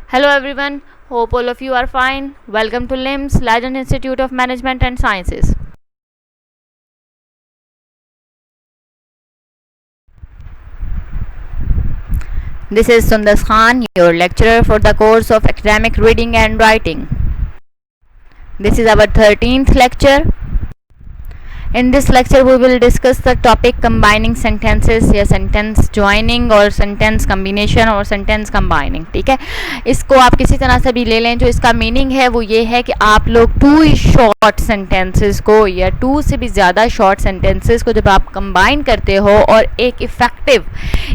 Hello everyone, hope all of you are fine. Welcome to LIMS, Leiden Institute of Management and Sciences. This is Sundar Khan, your lecturer for the course of Academic Reading and Writing. This is our 13th lecture. In this lecture we will discuss the topic combining sentences या sentence joining और sentence combination और sentence combining. ठीक है, इसको आप किसी तरह से भी ले लें. जो इसका मीनिंग है वो ये है कि आप लोग टू शॉर्ट सेंटेंसेस को या टू से भी ज़्यादा शॉर्ट सेंटेंसेस को जब आप कंबाइन करते हो और एक इफ़ेक्टिव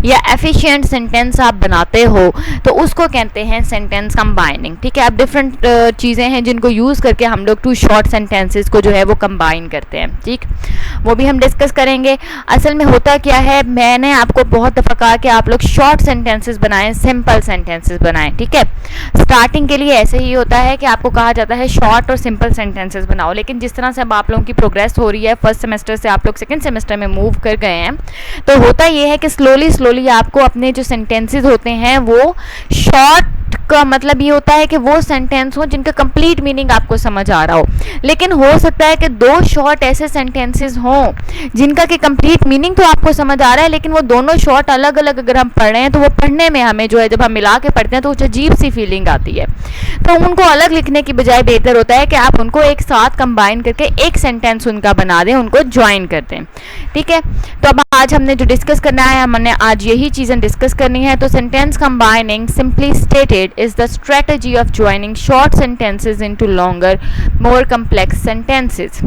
या एफिशिएंट सेंटेंस आप बनाते हो तो उसको कहते हैं सेंटेंस कंबाइनिंग. ठीक है, अब डिफरेंट चीज़ें हैं जिनको यूज़ करके हम लोग टू शॉर्ट सेंटेंसेस को जो है वो कंबाइन करते हैं. ठीक, वो भी हम डिस्कस करेंगे. असल में होता क्या है, मैंने आपको बहुत दफ़ा कहा कि आप लोग शॉर्ट सेंटेंसेस बनाएं, सिंपल सेंटेंसेस बनाएं. ठीक है, स्टार्टिंग के लिए ऐसे ही होता है कि आपको कहा जाता है शॉर्ट और सिंपल सेंटेंसेस बनाओ. लेकिन जिस तरह से अब आप लोगों की प्रोग्रेस हो रही है, फर्स्ट सेमेस्टर से आप लोग सेकंड सेमेस्टर में मूव कर गए हैं, तो होता ये है कि स्लोली आपको अपने जो सेंटेंसेस होते हैं वो शॉर्ट का मतलब ये होता है कि वो सेंटेंस हो जिनका कंप्लीट मीनिंग आपको समझ आ रहा हो. लेकिन हो सकता है कि दो शॉर्ट ऐसे सेंटेंसेस हों जिनका कि कंप्लीट मीनिंग तो आपको समझ आ रहा है, लेकिन वो दोनों शॉर्ट अलग अलग अगर हम पढ़ रहे हैं तो वो पढ़ने में हमें जो है जब हम मिला के पढ़ते हैं तो कुछ अजीब सी फीलिंग आती है. तो उनको अलग लिखने की बजाय बेहतर होता है कि आप उनको एक साथ कंबाइन करके एक सेंटेंस उनका बना दें, उनको ज्वाइन कर दें. ठीक है, तो अब आज हमने जो डिस्कस करना है, हमने आज यही चीज़ें डिस्कस करनी है. तो sentence combining simply stated is the strategy of joining short sentences into longer, more complex sentences.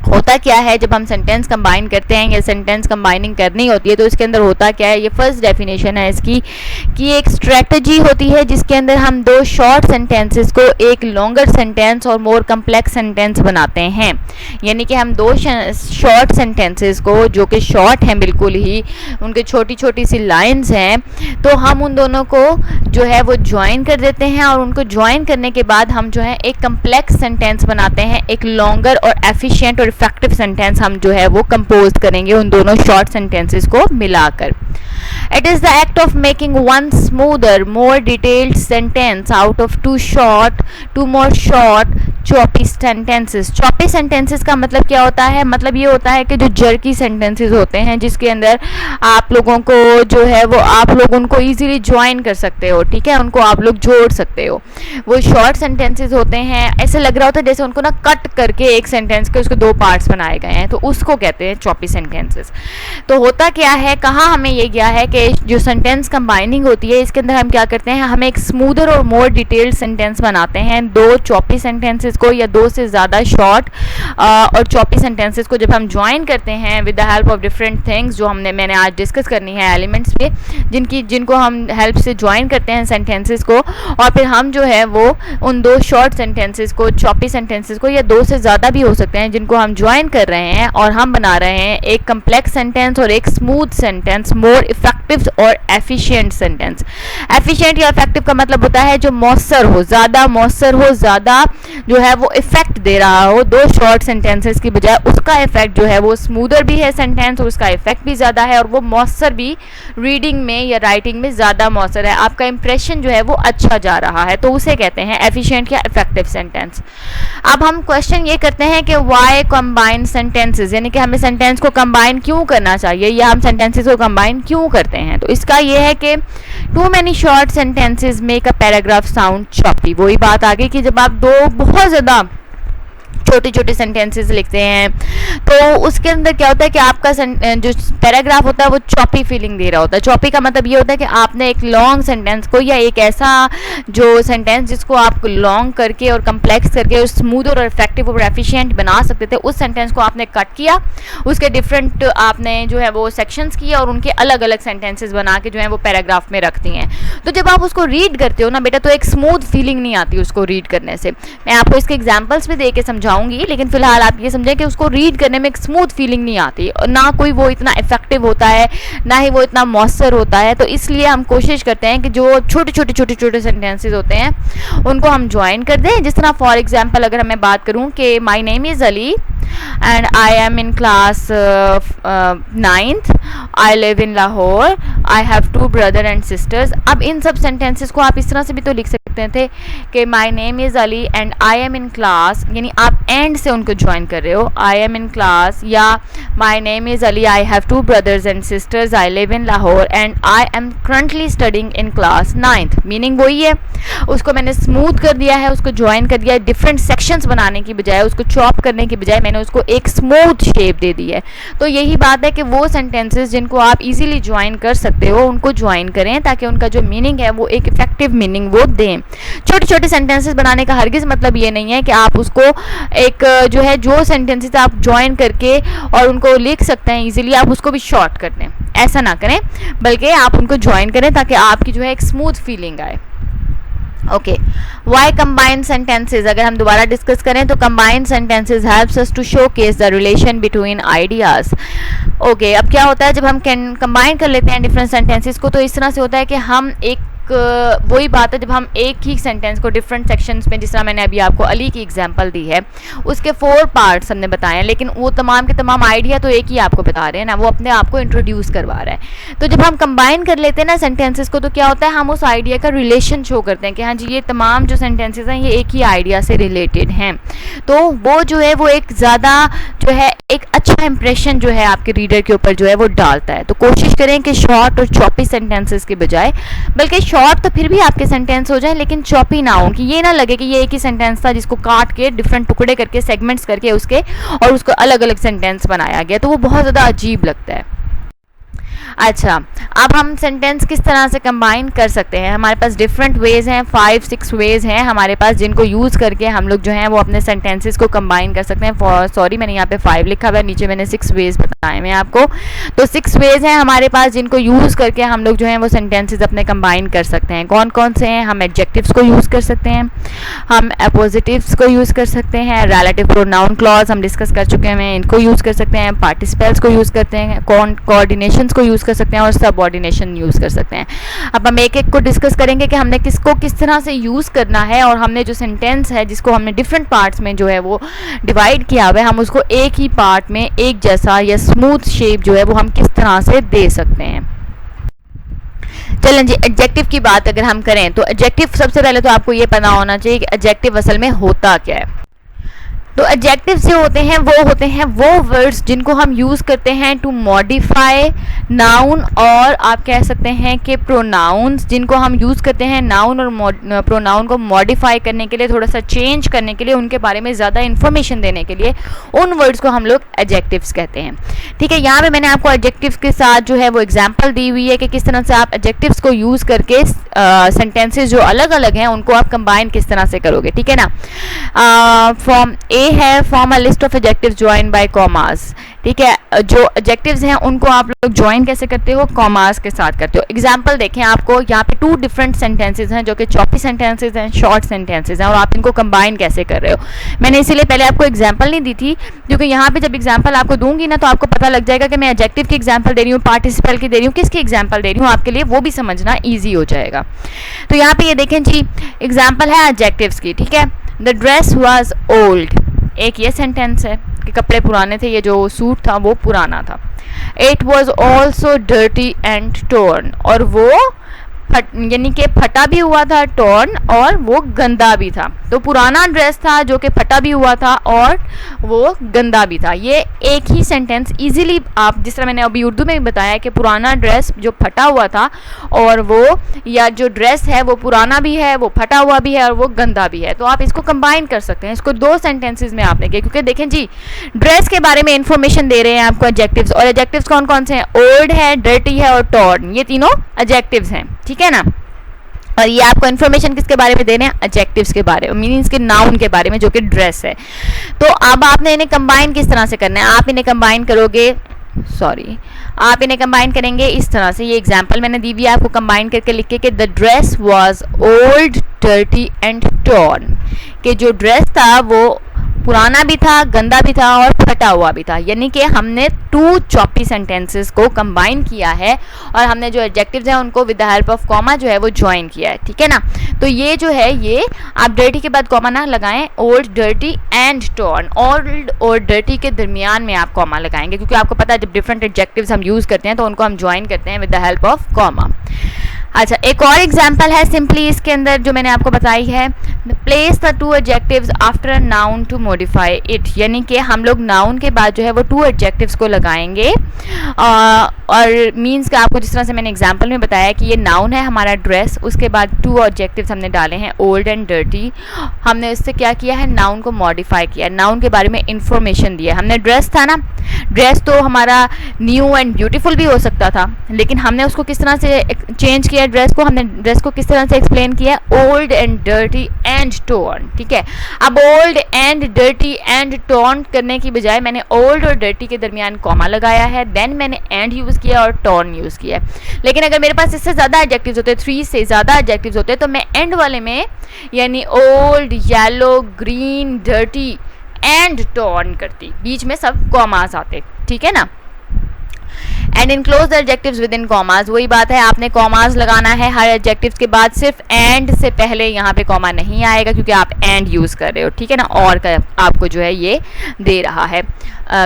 होता क्या है जब हम सेंटेंस कंबाइन करते हैं या सेंटेंस कंबाइनिंग करनी होती है तो इसके अंदर होता क्या है, ये फर्स्ट डेफिनेशन है इसकी कि एक स्ट्रेटजी होती है जिसके अंदर हम दो शॉर्ट सेंटेंसेस को एक लॉन्गर सेंटेंस और मोर कम्प्लेक्स सेंटेंस बनाते हैं. यानी कि हम दो शॉर्ट सेंटेंसेस को जो कि शॉर्ट हैं बिल्कुल ही, उनके छोटी छोटी सी लाइन्स हैं, तो हम उन दोनों को जो है वो ज्वाइन कर देते हैं और उनको ज्वाइन करने के बाद हम जो है एक कम्प्लेक्स सेंटेंस बनाते हैं, एक लॉन्गर और एफिशिएंट और इफेक्टिव सेंटेंस हम जो है वो कंपोज करेंगे उन दोनों शॉर्ट सेंटेंसेस को मिलाकर. It is the act of making one smoother, more detailed sentence out of two more short, choppy sentences. choppy sentences का मतलब क्या होता है, मतलब ये होता है कि जो jerky sentences होते हैं जिसके अंदर आप लोगों को जो है वो आप लोग उनको easily join कर सकते हो. ठीक है, उनको आप लोग जोड़ सकते हो. वो short sentences होते हैं, ऐसे लग रहा होता है जैसे उनको ना कट करके एक सेंटेंस के उसके दो पार्ट्स बनाए गए हैं, तो उसको कहते हैं choppy sentences. तो होता क्या है, कहाँ हमें ये गया है कि जो सेंटेंस कंबाइनिंग होती है इसके अंदर हम क्या करते हैं, हम एक स्मूदर और मोर डिटेल्ड सेंटेंस बनाते हैं. दो चॉपी सेंटेंसेस को या दो से ज़्यादा शॉर्ट और चॉपी सेंटेंसेस को जब हम ज्वाइन करते हैं with the help of different things जो मैंने आज डिस्कस करनी है, एलिमेंट्स पे जिनको हम हेल्प से ज्वाइन करते हैं सेंटेंसेस को, और फिर हम जो है वो उन दो शॉर्ट सेंटेंसेस को, चॉपी सेंटेंसेस को, या दो से ज़्यादा भी हो सकते हैं जिनको हम ज्वाइन कर रहे हैं और हम बना रहे हैं एक कम्प्लेक्स सेंटेंस और एक स्मूथ सेंटेंस, मोर इफेक्टिव और एफिशिएंट सेंटेंस. एफिशिएंट या इफेक्टिव का मतलब होता है जो मौसर हो, ज़्यादा जो है वो इफेक्ट दे रहा हो दो शॉर्ट सेंटेंसेस की बजाय, उसका इफेक्ट जो है वो स्मूदर भी है सेंटेंस और उसका इफेक्ट भी ज़्यादा है और वो मौसर भी रीडिंग में या राइटिंग में ज़्यादा मौसर है, आपका इंप्रेशन जो है वो अच्छा जा रहा है, तो उसे कहते हैं एफिशिएंट या इफेक्टिव सेंटेंस. अब हम क्वेश्चन ये करते हैं कि वाई कंबाइन सेंटेंसेस, यानी कि हमें सेंटेंस को कंबाइन क्यों करना चाहिए या हम सेंटेंसेस को कंबाइन क्यों करते हैं. तो इसका ये है कि too many short sentences make a paragraph sound choppy. वही बात आ गई कि जब आप दो बहुत ज़्यादा छोटे छोटे सेंटेंसेस लिखते हैं तो उसके अंदर क्या होता है कि आपका जो पैराग्राफ होता है वो चॉपी फीलिंग दे रहा होता है. चॉपी का मतलब ये होता है कि आपने एक लॉन्ग सेंटेंस को या एक ऐसा जो सेंटेंस जिसको आप लॉन्ग करके और कम्प्लेक्स करके और स्मूथ और इफेक्टिव और एफिशिएंट बना सकते थे, उस सेंटेंस को आपने कट किया, उसके डिफरेंट आपने जो है वो सेक्शंस किए और उनके अलग अलग सेंटेंसेस बना के जो है वो पैराग्राफ में रखती हैं. तो जब आप उसको रीड करते हो ना बेटा, तो एक स्मूथ फीलिंग नहीं आती उसको रीड करने से. मैं आपको इसके एग्जाम्पल्स भी दे के समझाऊंगी, लेकिन फिलहाल आप ये समझें कि उसको रीड करने में एक स्मूथ फीलिंग नहीं आती, ना कोई वो इतना इफेक्टिव होता है, ना ही वो इतना मौसर होता है. तो इसलिए हम कोशिश करते हैं कि जो छोटे सेंटेंसेस होते हैं उनको हम ज्वाइन कर दें. जिस तरह फॉर एग्जांपल अगर मैं बात करूं कि my name is Ali and I am in class 9th, I live in Lahore, I have 2 brother and sisters. अब इन सब सेंटेंसेस को आप इस तरह से भी तो लिख सकते थे कि my name is Ali and I am in class, यानी आप एंड से उनको ज्वाइन कर रहे हो, आई एम इन क्लास, या my name is Ali, I have 2 brothers and sisters, I live in Lahore and I am currently studying in class 9th। Meaning वही है, उसको मैंने स्मूथ कर दिया है, उसको ज्वाइन कर दिया है। डिफरेंट सेक्शंस बनाने की बजाय, उसको चॉप करने की बजाय मैंने उसको एक स्मूथ शेप दे दी है। तो यही बात है कि वो सेंटेंसेस जिनको आप इजीली ज्वाइन कर सकते हो उनको ज्वाइन करें, ताकि उनका जो मीनिंग है वो एक इफेक्टिव मीनिंग वो दें। छोटे छोटे सेंटेंसेस बनाने का हरगिज़ मतलब ये नहीं है कि आप उसको एक जो है जो सेंटेंसेस आप ज्वाइन करके और उनको लिख सकते हैं इजीली, आप उसको भी शॉर्ट कर दें। ऐसा ना करें, बल्कि आप उनको ज्वाइन करें ताकि आपकी जो है एक स्मूथ फीलिंग आए। ओके, वाई कंबाइंड सेंटेंसेज अगर हम दोबारा डिस्कस करें तो combined sentences helps us to showcase the relation between ideas. Okay, अब क्या होता है जब हम कंबाइन कर लेते हैं डिफरेंट सेंटेंसेस को, तो इस तरह से होता है कि हम एक वही बात है जब हम एक ही सेंटेंस को डिफरेंट सेक्शंस में, जिस तरह मैंने अभी आपको अली की एग्जांपल दी है, उसके 4 पार्ट्स हमने बताए हैं, लेकिन वो तमाम के तमाम आइडिया तो एक ही आपको बता रहे हैं ना, वो अपने आप को इंट्रोड्यूस करवा रहा है। तो जब हम कंबाइन कर लेते हैं ना सेंटेंसेस को, तो क्या होता है हम उस आइडिया का रिलेशन शो करते हैं कि हाँ जी ये तमाम जो सेंटेंसेस हैं ये एक ही आइडिया से रिलेटेड हैं। तो वो जो है वो एक ज़्यादा जो है एक अच्छा इंप्रेशन जो है आपके रीडर के ऊपर जो है वो डालता है। तो कोशिश करें कि शॉर्ट और चॉपी सेंटेंसेस के बजाय, बल्कि शॉर्ट तो फिर भी आपके सेंटेंस हो जाए लेकिन चॉपी ना हो, कि ये ना लगे कि ये एक ही सेंटेंस था जिसको काट के डिफरेंट टुकड़े करके सेगमेंट्स करके उसके और उसको अलग अलग सेंटेंस बनाया गया, तो वो बहुत ज़्यादा अजीब लगता है। अच्छा, अब हम सेंटेंस किस तरह से कंबाइन कर सकते हैं? हमारे पास डिफरेंट वेज हैं, 5-6 वेज हैं हमारे पास, जिनको यूज़ करके हम लोग जो हैं वो अपने सेंटेंसेस को कंबाइन कर सकते हैं। सॉरी, मैंने यहाँ पे 5 लिखा हुआ है, नीचे मैंने 6 वेज बताए हैं आपको। तो 6 वेज हैं हमारे पास जिनको यूज़ करके हम लोग जो हैं वो सेंटेंसेस अपने कंबाइन कर सकते हैं। कौन कौन से हैं? हम एडजेक्टिव्स को यूज़ कर सकते हैं, हम अपोजिटिव्स को यूज़ कर सकते हैं, रिलेटिव प्रोनाउन क्लॉज हम डिस्कस कर चुके हैं, इनको यूज़ कर सकते हैं, पार्टिसिपल्स को यूज़ करते हैं, कोऑर्डिनेशंस को यूज़ कर सकते हैं और सबऑर्डिनेशन यूज़ कर सकते हैं। अब हम एक एक को डिस्कस करेंगे कि हमने किसको किस तरह से यूज़ करना है, और हमने जो सेंटेंस है जिसको हमने डिफरेंट पार्ट्स में जो है वो डिवाइड किया हुआ है, हम उसको एक ही पार्ट में एक जैसा या स्मूथ शेप जो है वो हम किस तरह से दे सकते हैं। चलें जी, एडजेक्टिव की बात अगर हम करें तो एडजेक्टिव सबसे पहले तो आपको ये पता होना चाहिए कि एडजेक्टिव असल में होता क्या है। तो एडजेक्टिव्स जो होते हैं वो वर्ड्स जिनको हम यूज़ करते हैं टू मॉडिफाई नाउन, और आप कह सकते हैं कि प्रोनाउंस जिनको हम यूज़ करते हैं नाउन और प्रोनाउन को मॉडिफाई करने के लिए, थोड़ा सा चेंज करने के लिए, उनके बारे में ज़्यादा इन्फॉर्मेशन देने के लिए, उन वर्ड्स को हम लोग एडजेक्टिव्स कहते हैं। ठीक है, यहाँ पे मैंने आपको एडजेक्टिव्स के साथ जो है वो एग्जाम्पल दी हुई है कि किस तरह से आप एडजेक्टिव्स को यूज़ करके सेंटेंसेज जो अलग अलग हैं उनको आप कंबाइन किस तरह से करोगे। ठीक है ना, फॉर्म ए है form a list of adjectives join by commas. ठीक है, जो एडजेक्टिव्स हैं उनको आप लोग ज्वाइन कैसे करते हो? कॉमास के साथ करते हो। एग्जांपल देखें, आपको यहाँ पे 2 डिफरेंट सेंटेंसेस हैं जो कि चॉपी सेंटेंसेस हैं, शॉर्ट सेंटेंसेस हैं, और आप इनको कंबाइन कैसे कर रहे हो। मैंने इसीलिए पहले आपको एग्जांपल नहीं दी थी, क्योंकि यहाँ पे जब एग्जांपल आपको दूंगी ना तो आपको पता लग जाएगा कि मैं एडजेक्टिव की एग्जांपल दे रही हूँ, पार्टिसिपल की दे रही हूँ, किसकी एग्जांपल दे रही हूँ, आपके लिए वो भी समझना ईजी हो जाएगा। तो यहाँ पे ये देखें जी, एग्जाम्पल है एडजेक्टिव्स की। ठीक है, द ड्रेस वॉज ओल्ड, एक ये सेंटेंस है कि कपड़े पुराने थे, ये जो सूट था वो पुराना था। It was also dirty and torn, और वो यानी कि फटा भी हुआ था, टॉर्न, और वो गंदा भी था। तो पुराना ड्रेस था जो कि फटा भी हुआ था और वो गंदा भी था। ये एक ही सेंटेंस इजीली आप, जिस तरह मैंने अभी उर्दू में भी बताया कि पुराना ड्रेस जो फटा हुआ था और वो, या जो ड्रेस है वो पुराना भी है, वो फटा हुआ भी है और वो गंदा भी है, तो आप इसको कंबाइन कर सकते हैं। इसको 2 सेंटेंसेस में आपने किया, क्योंकि देखें जी, ड्रेस के बारे में इंफॉर्मेशन दे रहे हैं आपको एडजेक्टिव्स, और एडजेक्टिव्स कौन कौन से हैं? ओल्ड है, डर्टी है और टॉर्न, ये तीनों एडजेक्टिव्स हैं। ठीक है ना, और ये आपको इन्फॉर्मेशन किसके बारे में देने हैं? एडजेक्टिव्स के बारे में, मीनिंग्स के नाउन के बारे में जो कि ड्रेस है। तो अब आपने इन्हें कंबाइन किस तरह से करना है? आप इन्हें कंबाइन करोगे, आप इन्हें कंबाइन करेंगे इस तरह से। ये एग्जांपल मैंने दी हुई है, आपको कंबाइन करके लिख के कि the dress was old, dirty and torn, कि जो ड्रेस था वो पुराना भी था, गंदा भी था और फटा हुआ भी था। यानी कि हमने 2 चॉपी सेंटेंसेस को कंबाइन किया है और हमने जो एडजेक्टिव्स हैं उनको with the help of comma जो है वो ज्वाइन किया है, ठीक है ना। तो ये जो है ये आप डर्टी के बाद कॉमा ना लगाएं, old, dirty and torn, old और डर्टी के दरमियान में आप कॉमा लगाएंगे, क्योंकि आपको पता है जब डिफरेंट एडजेक्टिव्स हम यूज़ करते हैं तो उनको हम ज्वाइन करते हैं with the help of comma. अच्छा, एक और एग्जाम्पल है सिंपली इसके अंदर जो मैंने आपको बताई है, place the 2 adjectives after a noun to modify it. यानी कि हम लोग नाउन के बाद जो है वो 2 एडजेक्टिव्स को लगाएंगे और मीन्स का आपको जिस तरह से मैंने एग्जाम्पल में बताया कि ये नाउन है हमारा ड्रेस, उसके बाद 2 एडजेक्टिव्स हमने डाले हैं ओल्ड एंड डर्टी। हमने इससे क्या किया है, नाउन को मॉडिफाई किया, नाउन के बारे में इंफॉर्मेशन दिया। हमने ड्रेस था ना, ड्रेस तो हमारा न्यू एंड ब्यूटीफुल भी हो सकता था, लेकिन हमने उसको किस तरह से चेंज किया, ड्रेस को हमने ड्रेस को किस तरह से एक्सप्लेन किया, old and dirty and torn, ठीक है। अब old and dirty and torn करने की बजाय मैंने ओल्ड और डर्टी के दरमियान कॉमा लगाया है, देन मैंने एंड यूज़ किया और टॉर्न यूज़ किया। लेकिन अगर मेरे पास इससे ज़्यादा एडजेक्टिव्स होते, 3 से ज़्यादा एडजेक्टिव्स होते, तो मैं एंड वाले में यानी old, yellow, green, dirty and torn करती, बीच में सब कॉमास आते, ठीक है ना। And enclose the adjectives with in commas, वही बात है, आपने कॉमास लगाना है हर एडजेक्टिव्स के बाद, सिर्फ एंड से पहले यहाँ पे कॉमा नहीं आएगा क्योंकि आप एंड यूज़ कर रहे हो, ठीक है ना, और का आपको जो है ये दे रहा है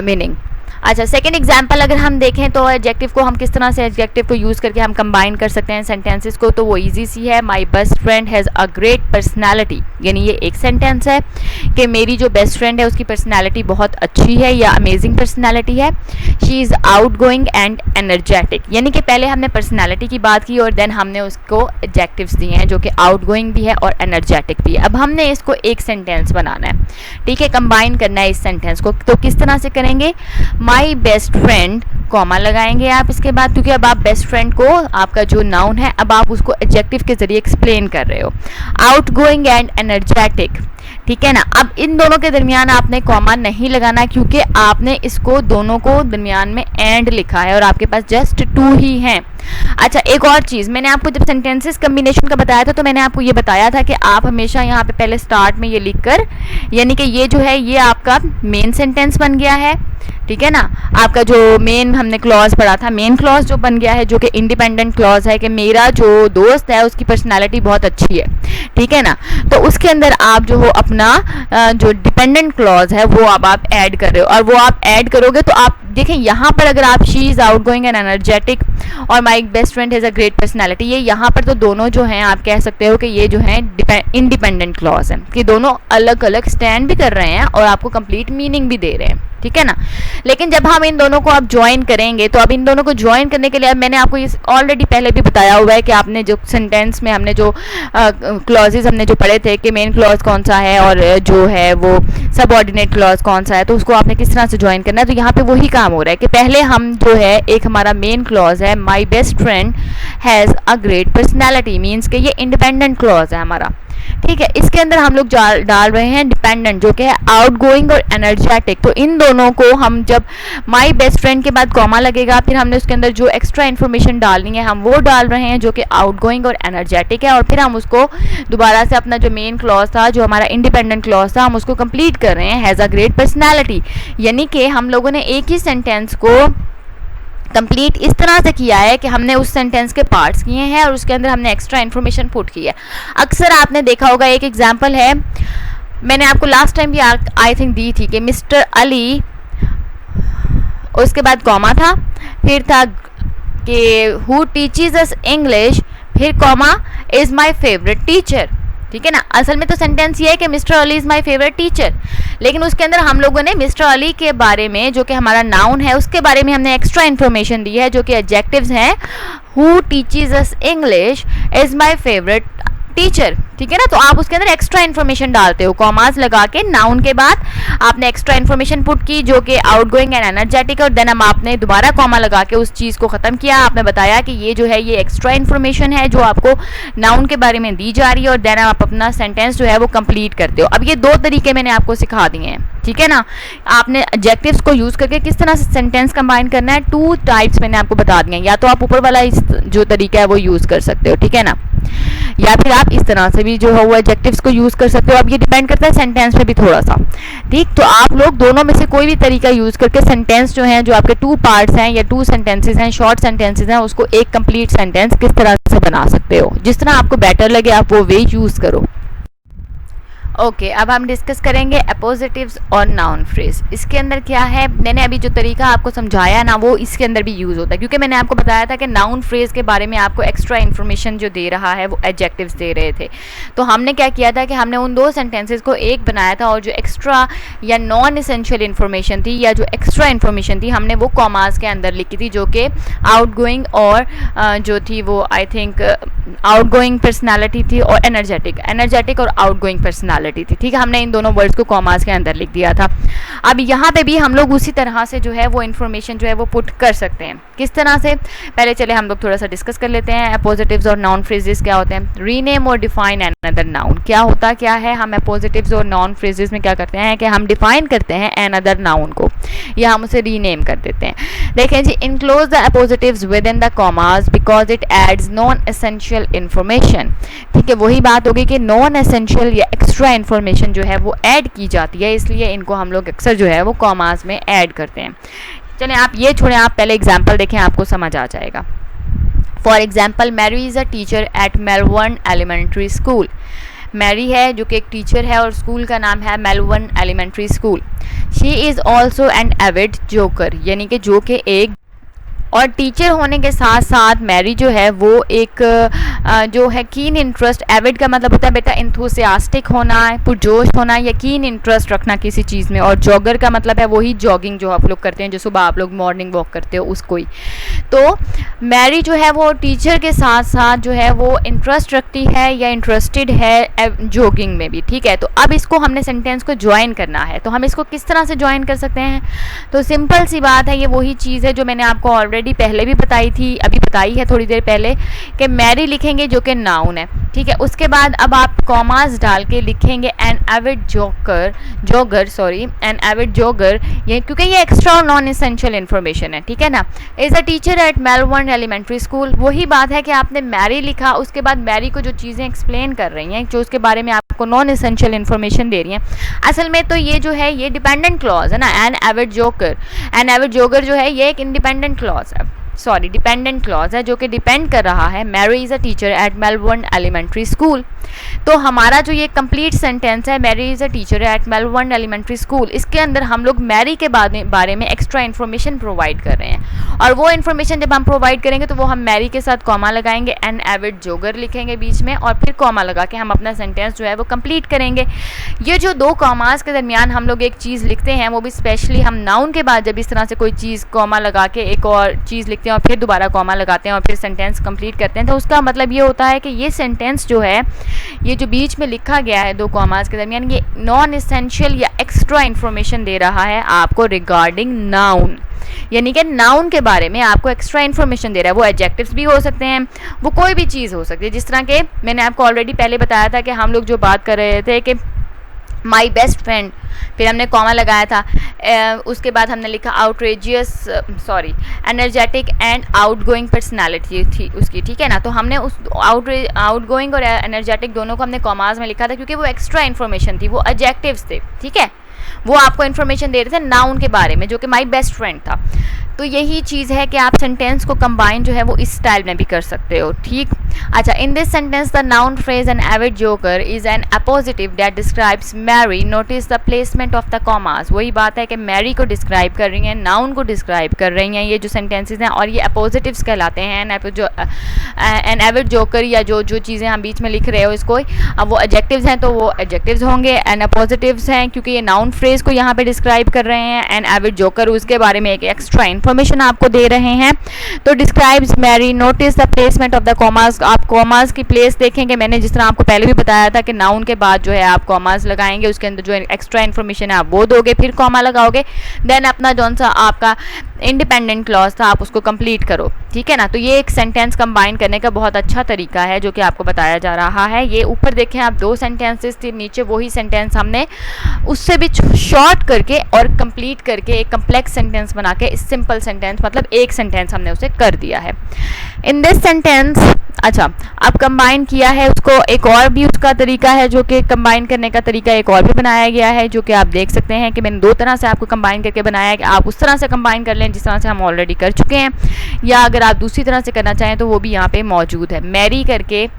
मीनिंग। अच्छा, सेकंड एग्जांपल अगर हम देखें तो एडजेक्टिव को हम किस तरह से एडजेक्टिव को यूज़ करके हम कंबाइन कर सकते हैं सेंटेंसेस को, तो वो इजी सी है। My best friend has a great personality, यानी ये एक सेंटेंस है कि मेरी जो बेस्ट फ्रेंड है उसकी पर्सनालिटी बहुत अच्छी है या अमेजिंग पर्सनालिटी है। She is outgoing and energetic, यानी कि पहले हमने पर्सनालिटी की बात की और देन हमने उसको एडजेक्टिव्स दिए हैं जो कि आउट गोइंग भी है और एनर्जेटिक भी है। अब हमने इसको एक सेंटेंस बनाना है, ठीक है, कंबाइन करना है इस सेंटेंस को। तो किस तरह से करेंगे, माई बेस्ट फ्रेंड कॉमा लगाएंगे आप इसके बाद, क्योंकि अब आप बेस्ट फ्रेंड को आपका जो नाउन है अब आप उसको एडजेक्टिव के जरिए एक्सप्लेन कर रहे हो, आउट गोइंग एंड एनर्जेटिक, ठीक है ना। अब इन दोनों के दरमियान आपने कॉमा नहीं लगाना क्योंकि आपने इसको दोनों को दरमियान में एंड लिखा है और आपके पास जस्ट 2 ही हैं। अच्छा, एक और चीज़, मैंने आपको जब सेंटेंसेस कम्बिनेशन का बताया था तो मैंने आपको ये बताया था कि आप हमेशा यहाँ पे पहले स्टार्ट में ये लिखकर, यानी कि ये जो है ये आपका मेन सेंटेंस बन गया है, ठीक है ना। आपका जो मेन हमने क्लॉज पढ़ा था, मेन क्लॉज जो बन गया है जो कि इंडिपेंडेंट क्लॉज है कि मेरा जो दोस्त है उसकी पर्सनालिटी बहुत अच्छी है, ठीक है ना। तो उसके अंदर आप जो हो अपना जो डिपेंडेंट क्लॉज है वो अब आप ऐड कर रहे हो, और वो आप ऐड करोगे तो आप देखें यहाँ पर अगर आप she is outgoing and energetic और my best friend has a great personality, ये यहाँ पर तो दोनों जो हैं आप कह सकते हो कि ये जो है इंडिपेंडेंट क्लॉज हैं कि दोनों अलग अलग स्टैंड भी कर रहे हैं और आपको कंप्लीट मीनिंग भी दे रहे हैं, ठीक है ना। लेकिन जब हम इन दोनों को अब ज्वाइन करेंगे तो अब इन दोनों को ज्वाइन करने के लिए अब मैंने आपको इस ऑलरेडी पहले भी बताया हुआ है कि आपने जो सेंटेंस में हमने जो क्लॉजेज हमने जो पढ़े थे कि मेन क्लॉज कौन सा है और जो है वो सबऑर्डिनेट क्लॉज कौन सा है, तो उसको आपने किस तरह से ज्वाइन करना है। तो यहाँ पे वही काम हो रहा है कि पहले हम जो है एक हमारा मेन क्लॉज है माई best friend has a great personality, means कि ये इंडिपेंडेंट क्लॉज है हमारा, ठीक है। इसके अंदर हम लोग डाल रहे हैं डिपेंडेंट जो कि है आउट गोइंग और एनर्जेटिक। तो इन दोनों को हम जब माई बेस्ट फ्रेंड के बाद कॉमा लगेगा फिर हमने उसके अंदर जो एक्स्ट्रा इन्फॉर्मेशन डालनी है हम वो डाल रहे हैं जो कि आउट गोइंग और एनर्जेटिक है, और फिर हम उसको दोबारा से अपना जो मेन क्लॉज था जो हमारा इंडिपेंडेंट क्लॉज था हम उसको कंप्लीट कर रहे हैं, हैज़ अ ग्रेट पर्सनैलिटी। यानी कि हम लोगों ने एक ही सेंटेंस को कंप्लीट इस तरह से किया है कि हमने उस सेंटेंस के पार्ट्स किए हैं और उसके अंदर हमने एक्स्ट्रा इन्फॉर्मेशन पुट की है। अक्सर आपने देखा होगा, एक एग्जांपल है मैंने आपको लास्ट टाइम भी आई थिंक दी थी कि मिस्टर अली, उसके बाद कॉमा था, फिर था कि हु टीचेस अस इंग्लिश, फिर comma is my favourite teacher, ठीक है ना। असल में तो सेंटेंस ये है कि mister Ali is my favourite teacher, लेकिन उसके अंदर हम लोगों ने मिस्टर अली के बारे में जो कि हमारा नाउन है उसके बारे में हमने एक्स्ट्रा इन्फॉर्मेशन दी है जो कि एडजेक्टिव्स हैं, who teaches us English is my favourite teacher, ठीक है ना। तो आप उसके अंदर एक्स्ट्रा इन्फॉर्मेशन डालते हो कॉमास लगा के, नाउन के बाद आपने एक्स्ट्रा इन्फॉर्मेशन पुट की जो कि आउट गोइंग एंड एनर्जेटिक, और देन हम आपने दोबारा कॉमा लगा के उस चीज़ को ख़त्म किया। आपने बताया कि ये जो है ये एक्स्ट्रा इन्फॉर्मेशन है जो आपको नाउन के बारे में दी जा रही है, और देन आप अपना सेंटेंस जो है वो कंप्लीट करते हो। अब ये 2 तरीके मैंने आपको सिखा दिए हैं, ठीक है ना। आपने एडजेक्टिव्स को यूज़ करके किस तरह से सेंटेंस कंबाइन करना है, 2 टाइप्स मैंने आपको बता दिए हैं, या तो आप ऊपर वाला जो तरीका है वो यूज़ कर सकते हो, ठीक है ना। या फिर आप इस तरह से भी जो है वो एडजेक्टिव्स को यूज़ कर सकते हो। अब ये डिपेंड करता है सेंटेंस पे भी थोड़ा सा, ठीक। तो आप लोग दोनों में से कोई भी तरीका यूज़ करके सेंटेंस जो है, जो आपके 2 पार्ट्स हैं या 2 सेंटेंसेस हैं, शॉर्ट सेंटेंसेस हैं, उसको एक कंप्लीट सेंटेंस किस तरह से बना सकते हो। जिस तरह आपको बेटर लगे आप वो वे यूज़ करो। ओके, अब हम डिस्कस करेंगे अपोजिटिव्स और नाउन फ्रेज। इसके अंदर क्या है, मैंने अभी जो तरीका आपको समझाया ना वो इसके अंदर भी यूज़ होता है, क्योंकि मैंने आपको बताया था कि नाउन फ्रेज के बारे में आपको एक्स्ट्रा इन्फॉर्मेशन जो दे रहा है वो एडजेक्टिव्स दे रहे थे। तो हमने क्या किया था कि हमने उन 2 सेंटेंसेस को एक बनाया था, और जो एक्स्ट्रा या नॉन एसेंशियल इन्फॉर्मेशन थी या जो एक्स्ट्रा इन्फॉर्मेशन थी हमने वो कॉमास के अंदर लिखी थी, जो कि आउटगोइंग और जो थी वो आई थिंक आउटगोइंग पर्सनैलिटी थी और एनर्जेटिक और आउटगोइंग पर्सनैलिटी थी, ठीक है। हमने इन दोनों वर्ड्स को कॉमास के अंदर लिख दिया था। अब यहाँ पे भी हम लोग उसी तरह से जो है वो इन्फॉर्मेशन जो है वो पुट कर सकते हैं। किस तरह से, पहले चले हम लोग थोड़ा सा डिस्कस कर लेते हैं। अपोजिटिव्स और नाउन फ्रेजेस क्या होते हैं। रीनेम और डिफाइन अनदर नाउन। क्या होता क्या है, हम अपोजिटिव्स और नाउन फ्रेजेस में क्या करते हैं कि हम डिफाइन करते हैं अनदर नाउन को, या हम उसे रीनेम कर देते हैं। देखें जी, enclose the appositives within the commas because it adds non essential information, ठीक है। वही बात होगी कि नॉन एसेंशियल या एक्स्ट्रा इन्फॉर्मेशन जो है वो ऐड की जाती है, इसलिए इनको हम लोग अक्सर जो है वो कॉमास में ऐड करते हैं। चलें आप ये छोड़ें, आप पहले एग्जाम्पल देखें, आपको समझ आ जाएगा। For example, Mary is a teacher at Melbourne elementary school. Mary है जो कि एक टीचर है और स्कूल का नाम है Melbourne elementary school. She is also an avid joker, यानी कि जो कि एक, और टीचर होने के साथ साथ मैरी जो है वो एक जो है कीन इंटरेस्ट, एविड का मतलब होता है बेटा इंथुसियास्टिक होना है, पुरजोश होना, या कीन इंटरेस्ट रखना किसी चीज़ में, और जॉगर का मतलब है वही जॉगिंग जो आप लोग करते हैं, जो सुबह आप लोग मॉर्निंग वॉक करते हो उसको ही। तो मैरी जो है वो टीचर के साथ साथ जो है वो इंटरेस्ट रखती है या इंटरेस्टेड है जॉगिंग में भी, ठीक है। तो अब इसको हमने सेंटेंस को ज्वाइन करना है, तो हम इसको किस तरह से ज्वाइन कर सकते हैं। तो सिंपल सी बात है, ये वही चीज़ है जो मैंने आपको ऑलरेडी पहले भी बताई थी, अभी बताई है थोड़ी देर पहले, कि मैरी लिखेंगे जो कि नाउन है, ठीक है। उसके बाद अब आप कॉमास डाल के लिखेंगे एन एविड जोगर, ये क्योंकि ये एक्स्ट्रा और नॉन एसेंशियल इन्फॉर्मेशन है, ठीक है ना। Is a teacher at Melbourne elementary school. वही बात है कि आपने मैरी लिखा, उसके बाद मैरी को जो चीज़ें एक्सप्लेन कर रही हैं, जो उसके बारे में आपको नॉन एसेंशियल इन्फॉर्मेशन दे रही हैं, असल में तो ये जो है ये डिपेंडेंट क्लॉज है ना, एन एविड जोकर जो है ये एक इंडिपेंडेंट क्लॉज है, सॉरी डिपेंडेंट क्लॉज है, जो कि डिपेंड कर रहा है Mary is a teacher at Melbourne elementary school. तो हमारा जो ये कंप्लीट सेंटेंस है, Mary is a teacher at Melbourne elementary school, इसके अंदर हम लोग मैरी के बारे में एक्स्ट्रा इन्फॉर्मेशन प्रोवाइड कर रहे हैं, और वो इन्फॉर्मेशन जब हम प्रोवाइड करेंगे तो वो हम मैरी के साथ कॉमा लगाएंगे, एन एविड जोगर लिखेंगे बीच में, और फिर कॉमा लगा के हम अपना सेंटेंस जो है वो कंप्लीट करेंगे। ये जो 2 कॉमास के दरमियान हम लोग एक चीज़ लिखते हैं, वो भी स्पेशली हम नाउन के बाद जब इस तरह से कोई चीज़ कॉमा लगा के एक और चीज़ लिखते हैं और फिर दोबारा कॉमा लगाते हैं और फिर सेंटेंस कंप्लीट करते हैं, तो उसका मतलब ये होता है कि ये सेंटेंस जो है, ये जो बीच में लिखा गया है 2 कॉमास के दरमियान, ये नॉन एसेंशियल या एक्स्ट्रा इन्फॉर्मेशन दे रहा है आपको रिगार्डिंग नाउन, यानी कि नाउन के बारे में आपको एक्स्ट्रा इन्फॉर्मेशन दे रहा है। वो एडजेक्टिव्स भी हो सकते हैं, वो कोई भी चीज़ हो सकती है, जिस तरह के मैंने आपको ऑलरेडी पहले बताया था कि हम लोग जो बात कर रहे थे कि माई बेस्ट फ्रेंड, फिर हमने कॉमा लगाया था, उसके बाद हमने लिखा एनर्जेटिक एंड आउटगोइंग पर्सनालिटी थी उसकी, ठीक है ना। तो हमने उस आउटगोइंग और एनर्जेटिक दोनों को हमने कॉमास में लिखा था, क्योंकि वो एक्स्ट्रा इन्फॉर्मेशन थी, वो एडजेक्टिव्स थे, ठीक है। वो आपको इन्फॉर्मेशन दे रहे थे नाउन के बारे में, जो कि माई बेस्ट फ्रेंड था। तो यही चीज़ है कि आप सेंटेंस को कंबाइन जो है वो इस स्टाइल में भी कर सकते हो, ठीक। अच्छा, in this sentence the noun phrase an avid joker is an appositive that describes Mary, notice the placement of the commas. वही बात है कि मैरी को डिस्क्राइब कर रही हैं, नाउन को डिस्क्राइब कर रही हैं, ये जो सेंटेंसेस हैं, और ये अपोजिटिव्स कहलाते हैं। एन एविड जोकर या जो चीज़ें हम बीच में लिख रहे हो इसको, अब वो एडजेक्टिव्स हैं तो वो एडजेक्टिव्स होंगे, एन अपोजिटिव्स हैं क्योंकि ये नाउन फ्रेज को यहाँ पे डिस्क्राइब कर रहे हैं। एन एविड जोकर उसके बारे में एक एक्स्ट्रा इन्फॉर्मेशन आपको दे रहे हैं। तो describes Mary, notice the placement of the commas. आप कॉमास की प्लेस देखेंगे, मैंने जिस तरह आपको पहले भी बताया था कि नाउन के बाद जो है आप कॉमास लगाएंगे, उसके अंदर जो एक्स्ट्रा इन्फॉर्मेशन है आप वो दोगे, फिर कॉमा लगाओगे, देन अपना जौन सा आपका इंडिपेंडेंट क्लॉज था आप उसको कंप्लीट करो, ठीक है ना। तो ये एक सेंटेंस कंबाइन करने का बहुत अच्छा तरीका है जो कि आपको बताया जा रहा है। ये ऊपर देखें आप 2 सेंटेंसेस थे, नीचे वही सेंटेंस हमने उससे भी शॉर्ट करके और कंप्लीट करके एक कम्प्लेक्स सेंटेंस बना के सिंपल सेंटेंस, मतलब एक सेंटेंस हमने उसे कर दिया है। इन दिस सेंटेंस, अच्छा अब कंबाइन किया है उसको, एक और भी उसका तरीका है जो कि कंबाइन करने का तरीका एक और भी बनाया गया है, जो कि आप देख सकते हैं कि मैंने दो तरह से आपको कंबाइन करके बनाया है कि आप उस तरह से कंबाइन कर लें जिस तरह से हम ऑलरेडी कर चुके हैं, या अगर आप दूसरी तरह से करना चाहें तो वो भी यहाँ पे मौजूद है। मैरी करके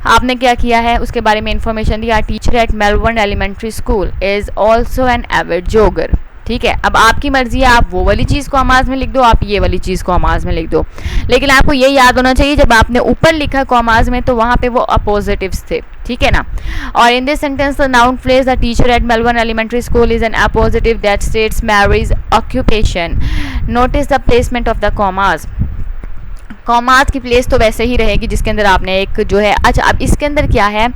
आपने क्या किया है उसके बारे में इंफॉर्मेशन दिया। Teacher at Melbourne elementary school is also an avid jogger. ठीक है, अब आपकी मर्जी है, आप वो वाली चीज़ को कॉमास में लिख दो, आप ये वाली चीज़ को कॉमास में लिख दो, लेकिन आपको ये याद होना चाहिए जब आपने ऊपर लिखा कॉमास में तो वहाँ पे वो अपोजिटिव्स थे, ठीक है ना। और in this sentence the noun phrase the teacher at Melbourne elementary school is an appositive that states Mary's occupation. Notice the placement of the commas. Commas की प्लेस तो वैसे ही रहेगी जिसके अंदर आपने एक जो है, अच्छा अब इसके अंदर क्या है,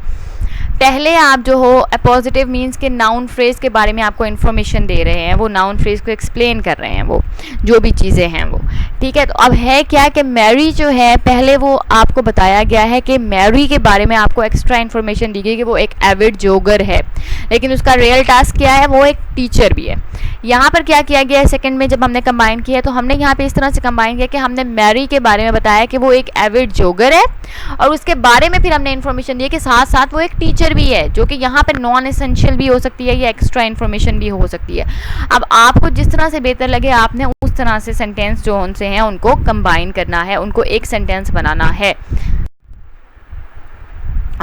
पहले आप जो हो अपोजिटिव मीन्स के नाउन फ्रेज के बारे में आपको इन्फॉर्मेशन दे रहे हैं, वो नाउन फ्रेज को एक्सप्लेन कर रहे हैं, वो जो भी चीज़ें हैं वो, ठीक है। तो अब है क्या कि मैरी जो है, पहले वो आपको बताया गया है कि मैरी के बारे में आपको एक्स्ट्रा इन्फॉर्मेशन दी गई कि वो एक एविड जोगर है, लेकिन उसका रियल टास्क क्या है, वो एक टीचर भी है। यहाँ पर क्या किया गया है सेकंड में जब हमने कंबाइन किया है, तो हमने यहाँ पे इस तरह से कंबाइन किया कि हमने मैरी के बारे में बताया कि वो एक एविड जोगर है, और उसके बारे में फिर हमने इन्फॉर्मेशन दी कि साथ साथ वो एक टीचर भी है, जो कि यहाँ पे नॉन एसेंशियल भी हो सकती है या एक्स्ट्रा इन्फॉर्मेशन भी हो सकती है। अब आपको जिस तरह से बेहतर लगे आपने उस तरह से सेंटेंस जो उनसे हैं उनको कंबाइन करना है, उनको एक सेंटेंस बनाना है।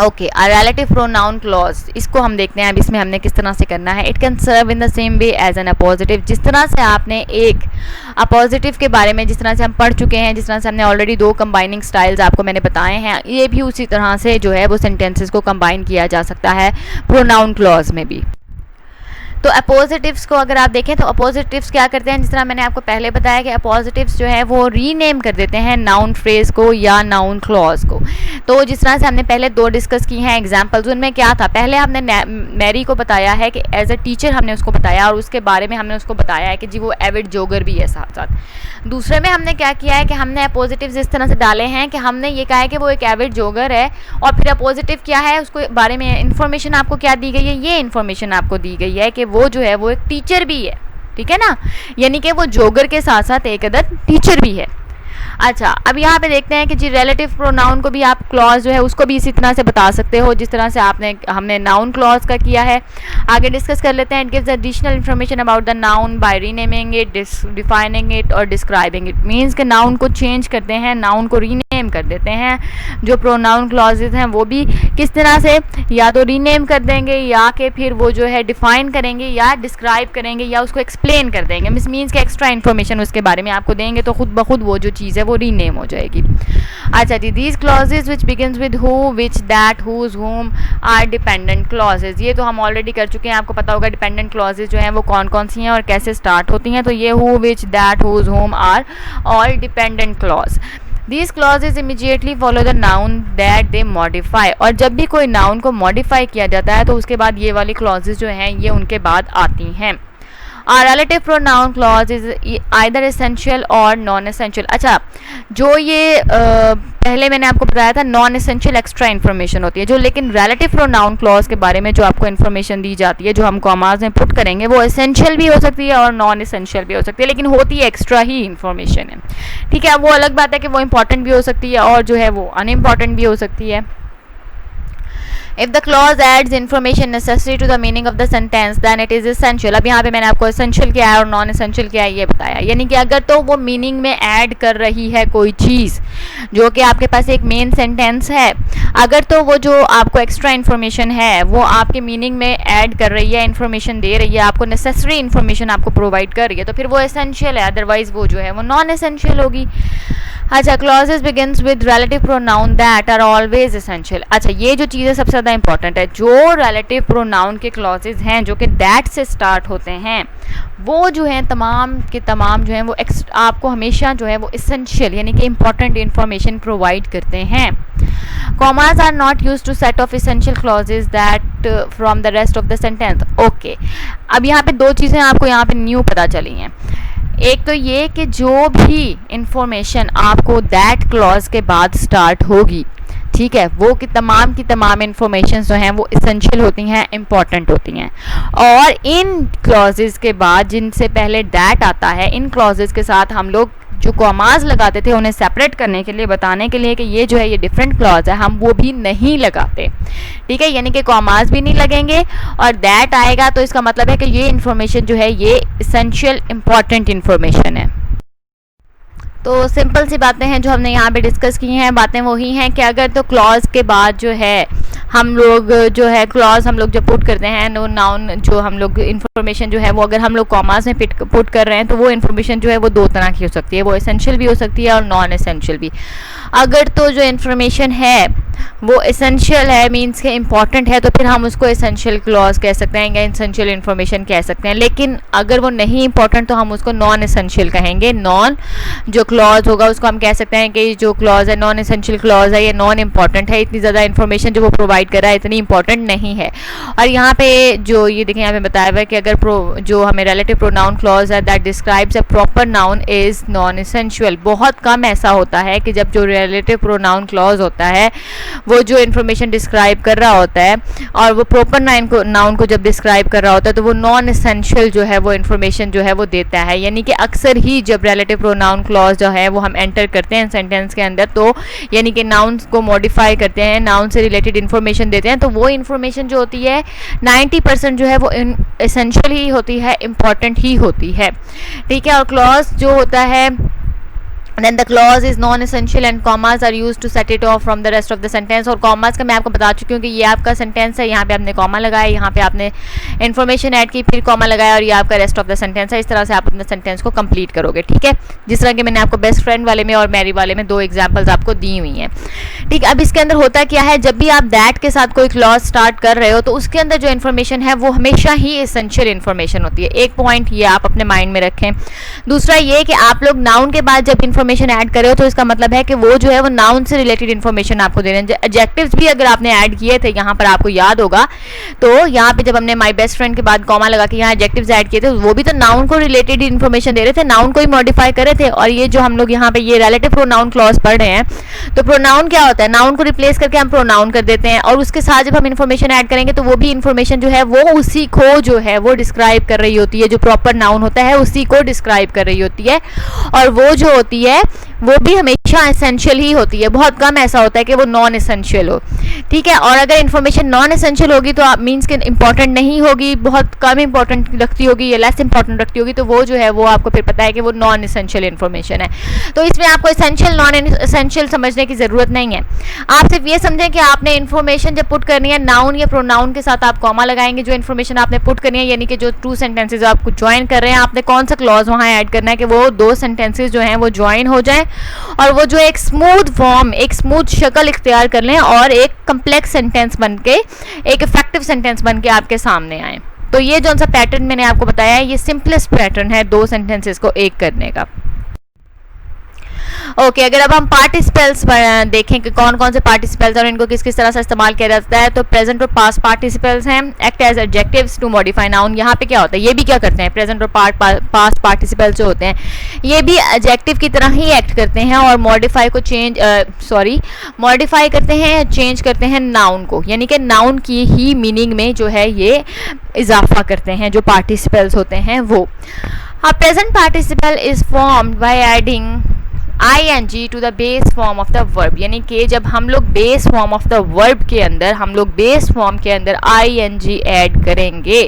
ओके, रिलेटिव प्रोनाउन क्लॉज, इसको हम देखते हैं अब इसमें हमने किस तरह से करना है। It can serve in the same way as an appositive. जिस तरह से आपने एक अपोजिटिव के बारे में जिस तरह से हम पढ़ चुके हैं, जिस तरह से हमने ऑलरेडी दो कंबाइनिंग स्टाइल्स आपको मैंने बताए हैं, ये भी उसी तरह से जो है वो सेंटेंसेस को कंबाइन किया जा सकता है प्रोनाउन क्लॉज में भी। तो अपोजिटिव्स को अगर आप देखें तो अपोजिटिव्स क्या करते हैं, जिस तरह मैंने आपको पहले बताया कि अपोजिटिव्स जो है वो रीनेम कर देते हैं नाउन फ्रेज को या नाउन क्लॉज को। तो जिस तरह से हमने पहले दो डिस्कस की हैं एग्जांपल्स, उनमें क्या था, पहले हमने मैरी को बताया है कि एज अ टीचर हमने उसको बताया और उसके बारे में हमने उसको बताया है कि जी वो एविड जोगर भी है साथ साथ। दूसरे में हमने क्या किया है कि हमने अपोजिटिव्स इस तरह से डाले हैं कि हमने ये कहा है कि वो एक एविड जोगर है, और फिर अपोजिटिव क्या है उसको बारे में इन्फॉर्मेशन आपको क्या दी गई है, ये इन्फॉर्मेशन आपको दी गई है कि वो जो है वो एक टीचर भी है, ठीक है ना, यानी कि वो जोगर के साथ साथ एक अदर टीचर भी है। अच्छा, अब यहाँ पे देखते हैं कि जी रिलेटिव प्रोनाउन को भी आप क्लॉज जो है उसको भी इसी तरह से बता सकते हो जिस तरह से हमने नाउन क्लॉज का किया है। आगे डिस्कस कर लेते हैं। It gives additional information about the noun by renaming it, defining it और डिस्क्राइबिंग इट। मीन्स के नाउन को चेंज करते हैं, नाउन को रीनेम कर देते हैं। जो प्रोनाउन क्लॉजेज हैं वो भी किस तरह से या तो रीनेम कर देंगे या कि फिर वो जो है डिफाइन करेंगे या डिस्क्राइब करेंगे या उसको एक्सप्लेन कर देंगे। मीन्स के एक्स्ट्रा इन्फॉर्मेशन उसके बारे में आपको देंगे तो खुद ब खुद वो जो चीज़ है वो रीनेम हो जाएगी। अच्छा जी, these clauses which begins with who, which, that, whose, whom are dependent clauses. ये तो हम ऑलरेडी कर चुके हैं, आपको पता होगा डिपेंडेंट क्लॉजेज जो हैं वो कौन कौन सी हैं और कैसे स्टार्ट होती हैं। तो ये who, which, that, whose, whom are all dependent clause. These clauses immediately follow the noun that they modify। और जब भी कोई नाउन को मॉडिफाई किया जाता है तो उसके बाद ये वाली क्लॉजेज जो हैं ये उनके बाद आती हैं। A relative pronoun clause is either essential or non-essential। अच्छा, जो ये पहले मैंने आपको बताया था नॉन एसेंशियल एक्स्ट्रा इन्फॉर्मेशन होती है जो, लेकिन रिलेटिव प्रोनाउन क्लॉज के बारे में जो आपको इन्फॉर्मेशन दी जाती है जो हम कॉमास में पुट करेंगे वो एसेंशियल भी हो सकती है और नॉन एसेंशियल भी हो सकती है, लेकिन होती है एक्स्ट्रा ही इन्फॉर्मेशन है, ठीक है। वो अलग बात है कि वो इंपॉर्टेंट भी हो सकती है और जो है वो अनइम्पॉर्टेंट भी हो सकती है। If the clause adds information necessary to the meaning of the sentence, then it is essential। अब यहाँ पे मैंने आपको essential क्या है और non essential क्या है ये बताया, यानी कि अगर तो वो मीनिंग में ऐड कर रही है कोई चीज़ जो कि आपके पास एक मेन सेंटेंस है, अगर तो वो जो आपको एक्स्ट्रा इन्फॉर्मेशन है वो आपके मीनिंग में ऐड कर रही है, इन्फॉर्मेशन दे रही है, आपको नेसेसरी इन्फॉर्मेशन आपको प्रोवाइड कर रही है, तो फिर वो एसेंशियल है, अदरवाइज वो जो है वो नॉन एसेंशियल होगी। अच्छा, clauses begins with relative pronoun that are always essential. अच्छा, ये जो चीज़ें सबसे ज़्यादा इंपॉर्टेंट है, जो रिलेटिव प्रोनाउन के क्लॉजेज हैं जो कि दैट से स्टार्ट होते हैं वो जो है तमाम के तमाम जो है वो आपको हमेशा जो है वो एसेंशियल यानी कि इंपॉर्टेंट इन्फॉर्मेशन प्रोवाइड करते हैं। Commas are not used to set off essential clauses that from the rest of the sentence. Okay, अब यहाँ पे दो चीज़ें आपको यहाँ पे न्यू पता चली हैं। एक तो ये कि जो भी इंफॉर्मेशन आपको दैट क्लॉज के बाद स्टार्ट होगी, ठीक है, वो की तमाम इंफॉर्मेशन जो हैं वो इसेंशियल होती हैं, इंपॉर्टेंट होती हैं। और इन क्लॉजेस के बाद जिनसे पहले दैट आता है, इन क्लॉजेस के साथ हम लोग जो कॉमास लगाते थे उन्हें सेपरेट करने के लिए, बताने के लिए कि ये जो है ये डिफरेंट क्लॉज है, हम वो भी नहीं लगाते। ठीक है, यानी कि कॉमास भी नहीं लगेंगे और दैट आएगा तो इसका मतलब है कि ये इंफॉर्मेशन जो है ये इसेंशियल इंपॉर्टेंट इंफॉर्मेशन है। तो सिंपल सी बातें हैं जो हमने यहाँ पे डिस्कस की हैं। बातें वही हैं कि अगर तो क्लॉज के बाद जो है हम लोग जो है क्लॉज हम लोग जब पुट करते हैं, नो नाउन जो हम लोग इन्फॉर्मेशन जो है वो अगर हम लोग कॉमास में पुट कर रहे हैं तो वो इन्फॉर्मेशन जो है वो दो तरह की हो सकती है, वो एसेंशियल भी हो सकती है और नॉन एसेंशियल भी। अगर तो जो इन्फॉर्मेशन है वो एसेंशियल है, मीन्स के इम्पॉर्टेंट है, तो फिर हम उसको एसेंशियल क्लॉज कह सकते हैं या एसेंशियल इन्फॉर्मेशन कह सकते हैं। लेकिन अगर वो नहीं इंपॉर्टेंट तो हम उसको नॉन एसेंशियल कहेंगे। नॉन जो क्लॉज होगा उसको हम कह सकते हैं कि जो क्लॉज है नॉन एसेंशियल क्लॉज है, ये नॉन इंपॉर्टेंट है, इतनी ज़्यादा इन्फॉर्मेशन जो वो प्रोवाइड कर रहा है इतनी इंपॉर्टेंट नहीं है। और यहाँ पे जो ये देखें यहाँ पे बताया हुआ है कि अगर जो हमें रिलेटिव प्रोनाउन क्लॉज है that describes a proper noun is non essential. बहुत कम ऐसा होता है कि जब जो रिलेटिव प्रोनाउन क्लॉज होता है वो जो इन्फॉर्मेशन डिस्क्राइब कर रहा होता है और वो प्रॉपर नाउन को जब डिस्क्राइब कर रहा होता है तो वो नॉन एसेंशियल जो है वो इन्फॉर्मेशन जो है वो देता है। यानी कि अक्सर ही जब रिलेटिव प्रोनाउन क्लॉज जो है वो हम एंटर करते हैं सेंटेंस के अंदर, तो यानी कि नाउन को मॉडिफाई करते हैं, नाउन से रिलेटेड इन्फॉर्मेशन देते हैं, तो वो इन्फॉर्मेशन जो होती है 90% जो है वो एसेंशियल ही होती है, इंपॉर्टेंट ही होती है। ठीक है, और क्लॉज जो होता है then the clause is non-essential and commas are used to set it off from the rest of the sentence। और commas का मैं आपको बता चुकी हूँ कि ये आपका सेंटेंस है, यहाँ पे आपने कॉमा लगाया, यहाँ पे आपने इन्फॉर्मेशन ऐड की, फिर कॉमा लगाया और ये आपका रेस्ट ऑफ द सेंटेंस है। इस तरह से आप अपने सेंटेंस को कंप्लीट करोगे। ठीक है, जिस तरह के मैंने आपको बेस्ट फ्रेंड वाले में और मैरी वाले में 2 एग्जाम्पल्स आपको दी हुई हैं। ठीक, अब इसके अंदर होता क्या है, जब भी आप दैट के साथ कोई क्लॉज स्टार्ट कर रहे हो तो उसके अंदर जो इन्फॉर्मेशन है वो हमेशा ही एसेंशियल इन्फॉर्मेशन होती है। एक पॉइंट ये आप अपने माइंड में रखें। दूसरा ये कि आप लोग नाउन के बाद जब इन्फॉर्मेशन ऐड कर रहे हो तो इसका मतलब है कि वो जो है वो नाउन से रिलेटेड इन्फॉर्मेशन आपको दे रहे हैं। एडजेक्टिव्स भी अगर आपने ऐड किए थे, यहाँ पर आपको याद होगा, तो यहाँ पे जब हमने माई बेस्ट फ्रेंड के बाद कॉमा लगा के यहाँ एडजेक्टिव्स ऐड किए थे वो भी तो नाउन को रिलेटेड इन्फॉर्मेशन दे रहे थे, नाउन को ही मॉडिफाई कर रहे थे। और ये जो हम लोग यहाँ पे ये रिलेटिव प्रोनाउन क्लॉज पढ़ रहे हैं, तो प्रोनाउन क्या होता है, नाउन को रिप्लेस करके हम प्रोनाउन कर देते हैं और उसके साथ जब हम इन्फॉर्मेशन ऐड करेंगे तो वो भी इन्फॉर्मेशन जो है वो उसी को जो है वो डिस्क्राइब कर रही होती है, जो प्रॉपर नाउन होता है उसी को डिस्क्राइब कर रही होती है। और वो जो होती है वो भी हमेशा एसेंशियल ही होती है, बहुत कम ऐसा होता है कि वो नॉन एसेंशियल हो। ठीक है, और अगर इन्फॉर्मेशन नॉन एसेंशियल होगी तो आप मीन्स कि इंपॉर्टेंट नहीं होगी, बहुत कम इंपॉर्टेंट रखती होगी या लेस इंपॉर्टेंट रखती होगी, तो वो जो है वो आपको फिर पता है कि वो नॉन एसेंशियल इन्फॉर्मेशन है। तो इसमें आपको एसेंशियल नॉन एसेंशियल समझने की ज़रूरत नहीं है। आप सिर्फ ये समझें कि आपने इन्फॉर्मेशन जब पुट करनी है नाउन या प्रोनाउन के साथ आप कॉमा लगाएंगे, जो इन्फॉर्मेशन आपने पुट करनी है यानी कि जो 2 सेंटेंसेज आप ज्वाइन कर रहे हैं, आपने कौन सा क्लॉज वहाँ ऐड करना है कि वो 2 सेंटेंसेज जो हैं वो ज्वाइन हो जाएं और वो जो एक स्मूथ फॉर्म, एक स्मूथ शक्ल इख्तियार कर लें और एक कम्प्लेक्स सेंटेंस बन के, एक इफेक्टिव सेंटेंस बन के आपके सामने आए। तो ये जो सा पैटर्न मैंने आपको बताया है ये सिंपलेस्ट पैटर्न है 2 सेंटेंसेस को एक करने का। ओके, अगर अब हम पार्टिसिपल्स देखें कि कौन कौन से पार्टिसिपल्स और इनको किस किस तरह से इस्तेमाल किया जाता है, तो प्रेजेंट और पास्ट पार्टिसिपल्स हैं, act as adjectives to modify noun. यहाँ पे क्या होता है, ये भी क्या करते हैं, प्रेजेंट और पास्ट पार्टिसिपल्स जो होते हैं ये भी एडजेक्टिव की तरह ही एक्ट करते हैं और मॉडिफाई को मॉडिफाई करते हैं, चेंज करते हैं नाउन को, यानी कि नाउन की ही मीनिंग में जो है ये इजाफा करते हैं जो पार्टिसिपल्स होते हैं वो। Present participle is formed by adding ing to the base form of the verb, यानी कि जब हम लोग base form of the verb के अंदर, हम लोग बेस फॉर्म के अंदर ing ऐड करेंगे,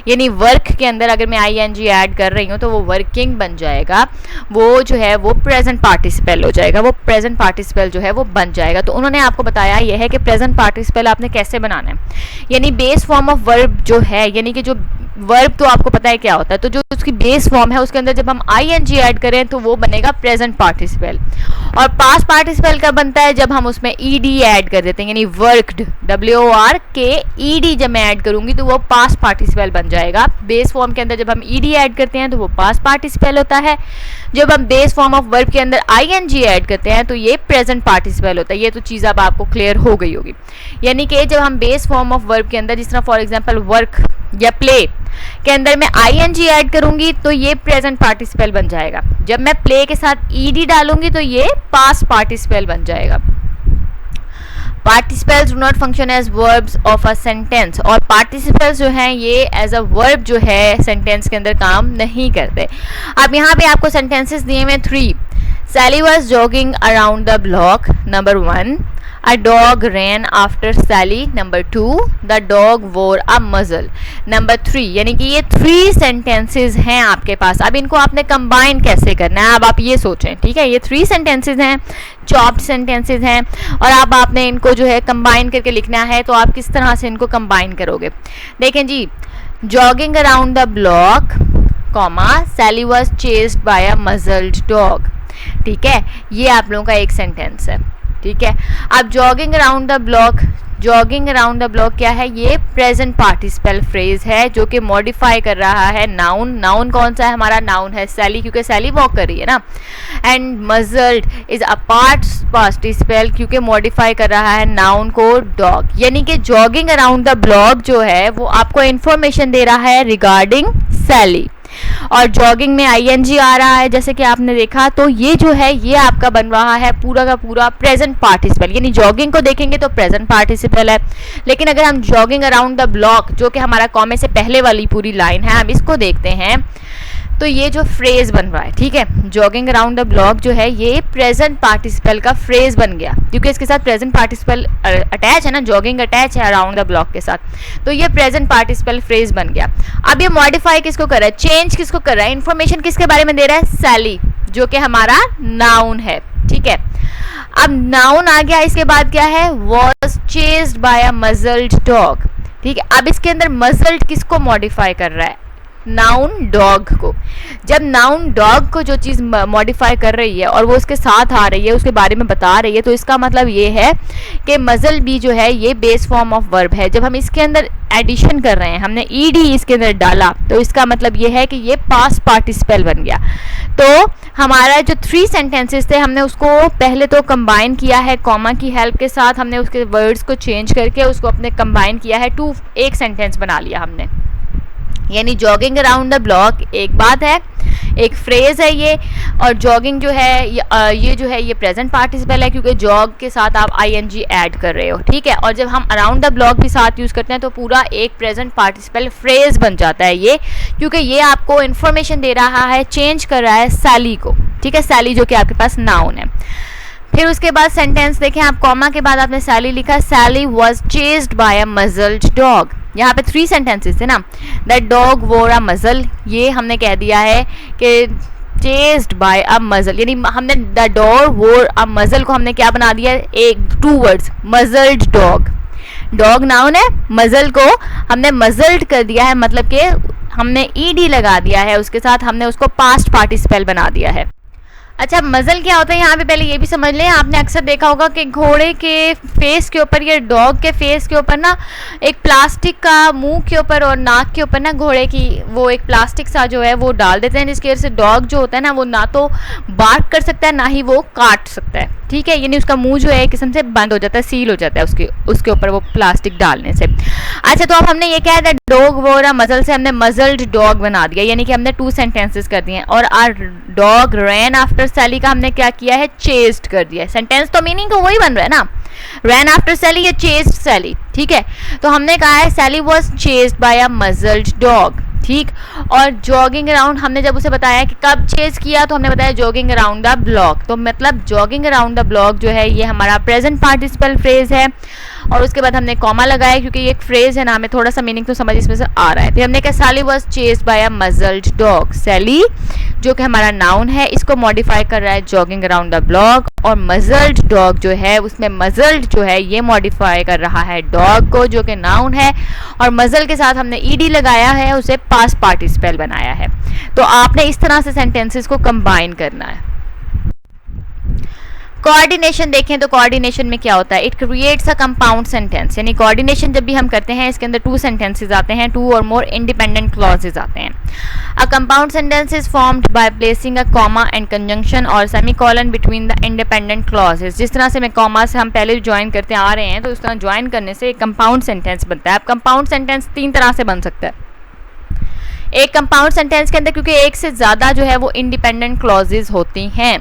यानी वर्क के अंदर अगर मैं ing ऐड कर रही हूँ तो वो वर्किंग बन जाएगा, वो जो है वो प्रेजेंट पार्टिसिपल हो जाएगा, वो प्रेजेंट पार्टिसिपल जो है वो बन जाएगा। तो उन्होंने आपको बताया यह है कि प्रेजेंट पार्टिसिपल आपने कैसे बनाना है, यानी बेस फॉर्म ऑफ वर्ब जो है, यानी कि जो वर्ब तो आपको पता है क्या होता है, तो जो उसकी बेस फॉर्म है उसके अंदर जब हम ing ऐड करें तो वो बनेगा प्रेजेंट पार्टिसिपल। और पास्ट पार्टिसिपल का बनता है जब हम उसमें ed ऐड कर देते हैं, यानी वर्कड, WORK जब मैं ऐड करूंगी तो वो पास्ट पार्टिसिपल बन जाएगा। बेस फॉर्म के अंदर जब हम ed ऐड करते हैं तो वो पास्ट पार्टिसिपल होता है, जब हम बेस फॉर्म ऑफ वर्ब के अंदर ing ऐड करते हैं तो ये प्रेजेंट पार्टिसिपल होता है। ये तो चीज़ अब आपको क्लियर हो गई होगी, यानी कि जब हम बेस फॉर्म ऑफ वर्ब के अंदर, जिस तरह फॉर एग्जांपल वर्क या प्ले के अंदर मैं ing ऐड करूंगी तो ये प्रेजेंट पार्टिसिपल बन जाएगा, जब मैं प्ले के साथ ed डालूंगी तो ये पास्ट पार्टिसिपल बन जाएगा। Participles do not function as verbs of a sentence, और पार्टिसिपल्स जो हैं ये एज अ वर्ब जो है सेंटेंस के अंदर काम नहीं करते। अब यहाँ पे आपको सेंटेंसेस दिए हुए 3। Sally was jogging around the block, number 1। A dog ran after Sally, number 2. The dog wore a muzzle, number 3। यानी कि ये 3 सेंटेंसेस हैं आपके पास। अब इनको आपने कंबाइन कैसे करना है, अब आप ये सोचें, ठीक है। ये 3 सेंटेंसेस हैं, चॉप्ड सेंटेंसेस हैं, और अब आपने इनको जो है कंबाइन करके लिखना है। तो आप किस तरह से इनको कंबाइन करोगे, देखें जी। Jogging around the block, comma, Sally was chased by a muzzled dog, ठीक है। ये आप लोगों का एक सेंटेंस है, ठीक है। अब jogging around the block, jogging around the block क्या है, ये प्रेजेंट पार्टिसिपल फ्रेज है जो कि मॉडिफाई कर रहा है नाउन। नाउन कौन सा है हमारा, नाउन है सैली, क्योंकि सैली वॉक कर रही है ना। And muzzled is a past participle, क्योंकि मॉडिफाई कर रहा है नाउन को डॉग। यानी कि जॉगिंग अराउंड द ब्लॉक जो है वो आपको इंफॉर्मेशन दे रहा है रिगार्डिंग सैली, और जॉगिंग में आईएनजी आ रहा है जैसे कि आपने देखा। तो ये जो है ये आपका बन रहा है पूरा का पूरा प्रेजेंट पार्टिसिपल, यानी जॉगिंग को देखेंगे तो प्रेजेंट पार्टिसिपल है। लेकिन अगर हम जॉगिंग अराउंड द ब्लॉक, जो कि हमारा कॉमे से पहले वाली पूरी लाइन है, हम इसको देखते हैं तो ये जो फ्रेज बन रहा है, ठीक है। जॉगिंग अराउंड द ब्लॉक जो है ये प्रेजेंट पार्टिसिपल का फ्रेज बन गया, क्योंकि इसके साथ प्रेजेंट पार्टिसिपल अटैच है ना, जॉगिंग अटैच है अराउंड द ब्लॉक के साथ, तो ये प्रेजेंट पार्टिसिपल फ्रेज बन गया। अब ये मॉडिफाई किसको कर रहा है, चेंज किसको कर रहा है, इन्फॉर्मेशन किसके बारे में दे रहा है, सैली, जो कि हमारा नाउन है, ठीक है। अब नाउन आ गया, इसके बाद क्या है, was chased by a muzzled dog, ठीक है। अब इसके अंदर मजल्ड किसको मॉडिफाई कर रहा है, नाउन डॉग को। जब नाउन डॉग को जो चीज़ मॉडिफाई कर रही है और वो उसके साथ आ रही है, उसके बारे में बता रही है, तो इसका मतलब ये है कि मजल भी जो है ये बेस फॉर्म ऑफ वर्ब है। जब हम इसके अंदर एडिशन कर रहे हैं, हमने ईडी इसके अंदर डाला, तो इसका मतलब ये है कि ये पास्ट पार्टिसिपल बन गया। तो हमारा जो 3 सेंटेंसेस थे, हमने उसको पहले तो कंबाइन किया है कॉमा की हेल्प के साथ, हमने उसके वर्ड्स को चेंज करके उसको अपने कंबाइन किया है, एक सेंटेंस बना लिया हमने। यानी जॉगिंग अराउंड द ब्लॉक एक बात है, एक फ्रेज है ये, और जॉगिंग जो है ये जो है ये प्रेजेंट पार्टिसिपल है, क्योंकि जॉग के साथ आप आईएनजी ऐड कर रहे हो, ठीक है। और जब हम अराउंड द ब्लॉक भी साथ यूज़ करते हैं तो पूरा एक प्रेजेंट पार्टिसिपल फ्रेज बन जाता है ये, क्योंकि ये आपको इन्फॉर्मेशन दे रहा है, चेंज कर रहा है सैली को, ठीक है। सैली जो कि आपके पास नाउन है। फिर उसके बाद सेंटेंस देखें आप, कॉमा के बाद आपने सैली लिखा, Sally was chased by a muzzled dog. यहाँ पे 3 सेंटेंसेस थे ना, द डॉग वोर अ मजल, ये हमने कह दिया है कि चेस्ड बाय अ मजल, यानी हमने द डॉग वोर अ मजल को हमने क्या बना दिया, 2 वर्ड्स, मजल्ड डॉग। डॉग नाउन है, मजल को हमने मजल्ड कर दिया है, मतलब कि हमने ईडी लगा दिया है उसके साथ, हमने उसको पास्ट पार्टिसिपल बना दिया है। अच्छा, मजल क्या होता है यहाँ पे पहले ये भी समझ लें। आपने अक्सर देखा होगा कि घोड़े के फेस के ऊपर या डॉग के फेस के ऊपर ना एक प्लास्टिक का, मुंह के ऊपर और नाक के ऊपर ना घोड़े की वो एक प्लास्टिक सा जो है वो डाल देते हैं, जिसकी वजह से डॉग जो होता है ना वो ना तो बार्क कर सकता है ना ही वो काट सकता है, ठीक है। यानी उसका मुंह जो है एक किस्म से बंद हो जाता है, सील हो जाता है उसके ऊपर वो प्लास्टिक डालने से। अच्छा, तो अब हमने ये कहा था डॉग वोर मजल से हमने मजल्ड डॉग बना दिया, यानी कि हमने 2 सेंटेंसेस कर दिए। और आर डॉग रैन आफ्टर सैली का हमने क्या किया है, चेस्ड कर दिया है। सेंटेंस तो मीनिंग तो वही बन रहा है ना, रैन आफ्टर सैली या चेस्ड सैली, ठीक है। तो हमने कहा है Sally was chased by a muzzled dog, ठीक। और जॉगिंग अराउंड हमने जब उसे बताया कि कब चेज किया, तो हमने बताया जॉगिंग अराउंड द ब्लॉक। तो मतलब जॉगिंग अराउंड द ब्लॉक जो है ये हमारा प्रेजेंट पार्टिसिपल फ्रेज है, और उसके बाद हमने कॉमा लगाया क्योंकि ये एक फ्रेज है ना, हमें थोड़ा सा मीनिंग तो समझ इसमें से आ रहा है। फिर हमने कहा Sally was chased by a muzzled dog. Sally जो कि हमारा नाउन है, इसको मॉडिफाई कर रहा है जॉगिंग अराउंड द ब्लॉक, और मजल्ड डॉग जो है उसमें मजल्ड जो है ये मॉडिफाई कर रहा है डॉग को, जो कि नाउन है, और मजल के साथ हमने ईडी लगाया है, उसे पास्ट पार्टिसिपल बनाया है। तो आपने इस तरह से सेंटेंसेस को कंबाइन करना है। कोऑर्डिनेशन देखें तो कोऑर्डिनेशन में क्या होता है, it creates a compound sentence. यानी कोऑर्डिनेशन जब भी हम करते हैं इसके अंदर 2 सेंटेंसेस आते हैं, 2 और मोर इंडिपेंडेंट क्लॉजेज आते हैं। A compound sentence is formed by placing a comma and conjunction और semicolon between the independent clauses. जिस तरह से मैं कॉमा से हम पहले ज्वाइन करते आ रहे हैं, तो उस तरह ज्वाइन करने से एक कंपाउंड सेंटेंस बनता है। अब कंपाउंड सेंटेंस 3 तरह से बन सकता है। एक कंपाउंड सेंटेंस के अंदर क्योंकि एक से ज़्यादा जो है वो इंडिपेंडेंट क्लॉजेज होती हैं।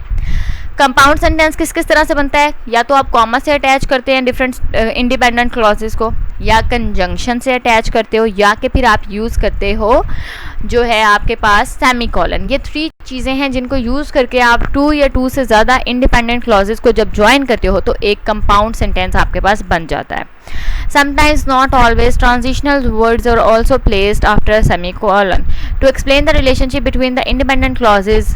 कंपाउंड सेंटेंस किस किस तरह से बनता है, या तो आप कॉमा से अटैच करते हैं डिफरेंट इंडिपेंडेंट क्लॉजेस को, या कंजंक्शन से अटैच करते हो, या कि फिर आप यूज़ करते हो जो है आपके पास सेमीकोलन। ये 3 चीज़ें हैं जिनको यूज़ करके आप 2 या 2 से ज़्यादा इंडिपेंडेंट क्लॉजेस को जब ज्वाइन करते हो तो एक कंपाउंड सेंटेंस आपके पास बन जाता है। Sometimes, not always, transitional words are also placed after a semicolon to explain the relationship between the independent clauses।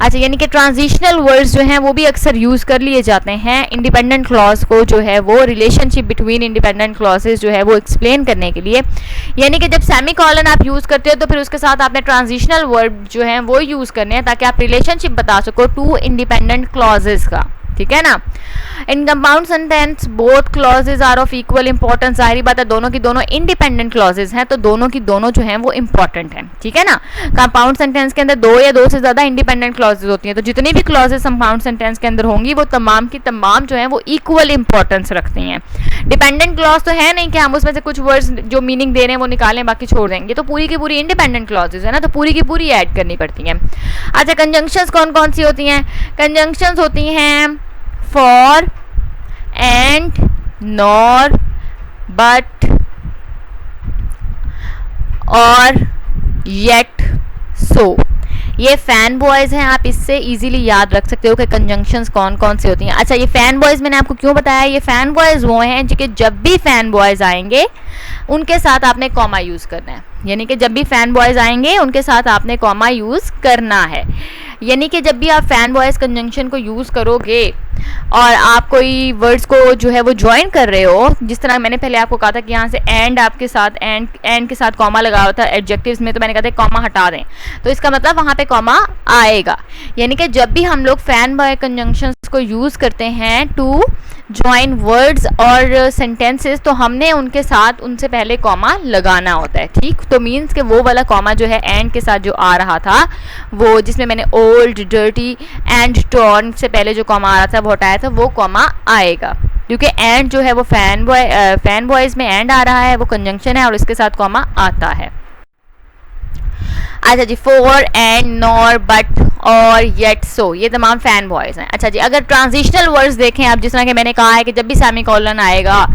अच्छा, यानी कि ट्रांजिशनल वर्ड्स जो हैं वो भी अक्सर यूज़ कर लिए जाते हैं इंडिपेंडेंट क्लॉज को जो है वो रिलेशनशिप बिटवीन इंडिपेंडेंट क्लॉजेज जो है वो एक्सप्लेन करने के लिए। यानी कि जब सेमीकोलन आप यूज़ करते हो तो फिर उसके साथ आपने ट्रांजिशनल वर्ड जो हैं वो यूज़ करने हैं ताकि आप रिलेशनशिप बता सको 2 इंडिपेंडेंट क्लॉजेज का, ठीक है ना। In compound sentence both clauses are of equal importance. जाहिर बात है दोनों की दोनों इंडिपेंडेंट क्लॉजेज हैं तो दोनों की दोनों जो हैं वो इंपॉर्टेंट हैं, ठीक है ना। कंपाउंड सेंटेंस के अंदर 2 या 2 से ज़्यादा इंडिपेंडेंट क्लॉजेज होती हैं तो जितनी भी क्लॉजेज कंपाउंड सेंटेंस के अंदर होंगी वो तमाम की तमाम जो हैं वो इक्वल इंपॉर्टेंस रखती हैं। डिपेंडेंट क्लॉज तो है नहीं कि हम उसमें से कुछ वर्ड्स जो मीनिंग दे रहे हैं वो निकालें बाकी छोड़ देंगे, तो पूरी की पूरी इंडिपेंडेंट क्लॉजेज है ना, तो पूरी की पूरी ऐड करनी पड़ती हैं। अच्छा, कंजंक्शंस कौन कौन सी होती हैं? कंजंक्शंस होती हैं फॉर, एंड, नॉर, बट और येट, सो। ये फैन बॉयज हैं, आप इससे इजीली याद रख सकते हो कि कंजंक्शंस कौन कौन सी होती हैं। अच्छा, ये फैन बॉयज मैंने आपको क्यों बताया, ये फैन बॉयज वो हैं कि जब भी फैन बॉयज आएंगे उनके साथ आपने कॉमा यूज़ करना है। यानी कि जब भी फैन बॉयज आएंगे उनके साथ आपने कॉमा यूज़ करना है। यानी कि जब भी आप फैन बॉयज कंजंक्शन को यूज़ करोगे और आप कोई वर्ड्स को जो है वो ज्वाइन कर रहे हो, जिस तरह मैंने पहले आपको कहा था कि यहाँ से एंड आपके साथ एंड के साथ कॉमा लगा हुआ था एडजेक्टिव्स में, तो मैंने कहा था कॉमा हटा दें तो इसका मतलब वहाँ पे कॉमा आएगा। यानी कि जब भी हम लोग फैन बॉय कंजंक्शंस को यूज़ करते हैं टू ज्वाइन वर्ड्स और सेंटेंसेस तो हमने उनके साथ उनसे पहले कॉमा लगाना होता है, ठीक। तो मीन्स कि वो वाला कॉमा जो है एंड के साथ जो आ रहा था वो जिसमें मैंने ओल्ड, डर्टी एंड टॉर्न से पहले जो कॉमा आ रहा था वो हटाया था, वो कॉमा आएगा क्योंकि एंड जो है वो फैन बॉयज में एंड आ रहा है, वो कंजंक्शन है और इसके साथ कॉमा आता है। अच्छा जी, फॉर, एंड, नॉर, बट और येट, सो, ये तमाम फैन बॉयज हैं। अच्छा जी, अगर ट्रांजिशनल वर्ड्स देखें आप, जिस तरह कि मैंने कहा है कि जब भी सेमीकोलन आएगा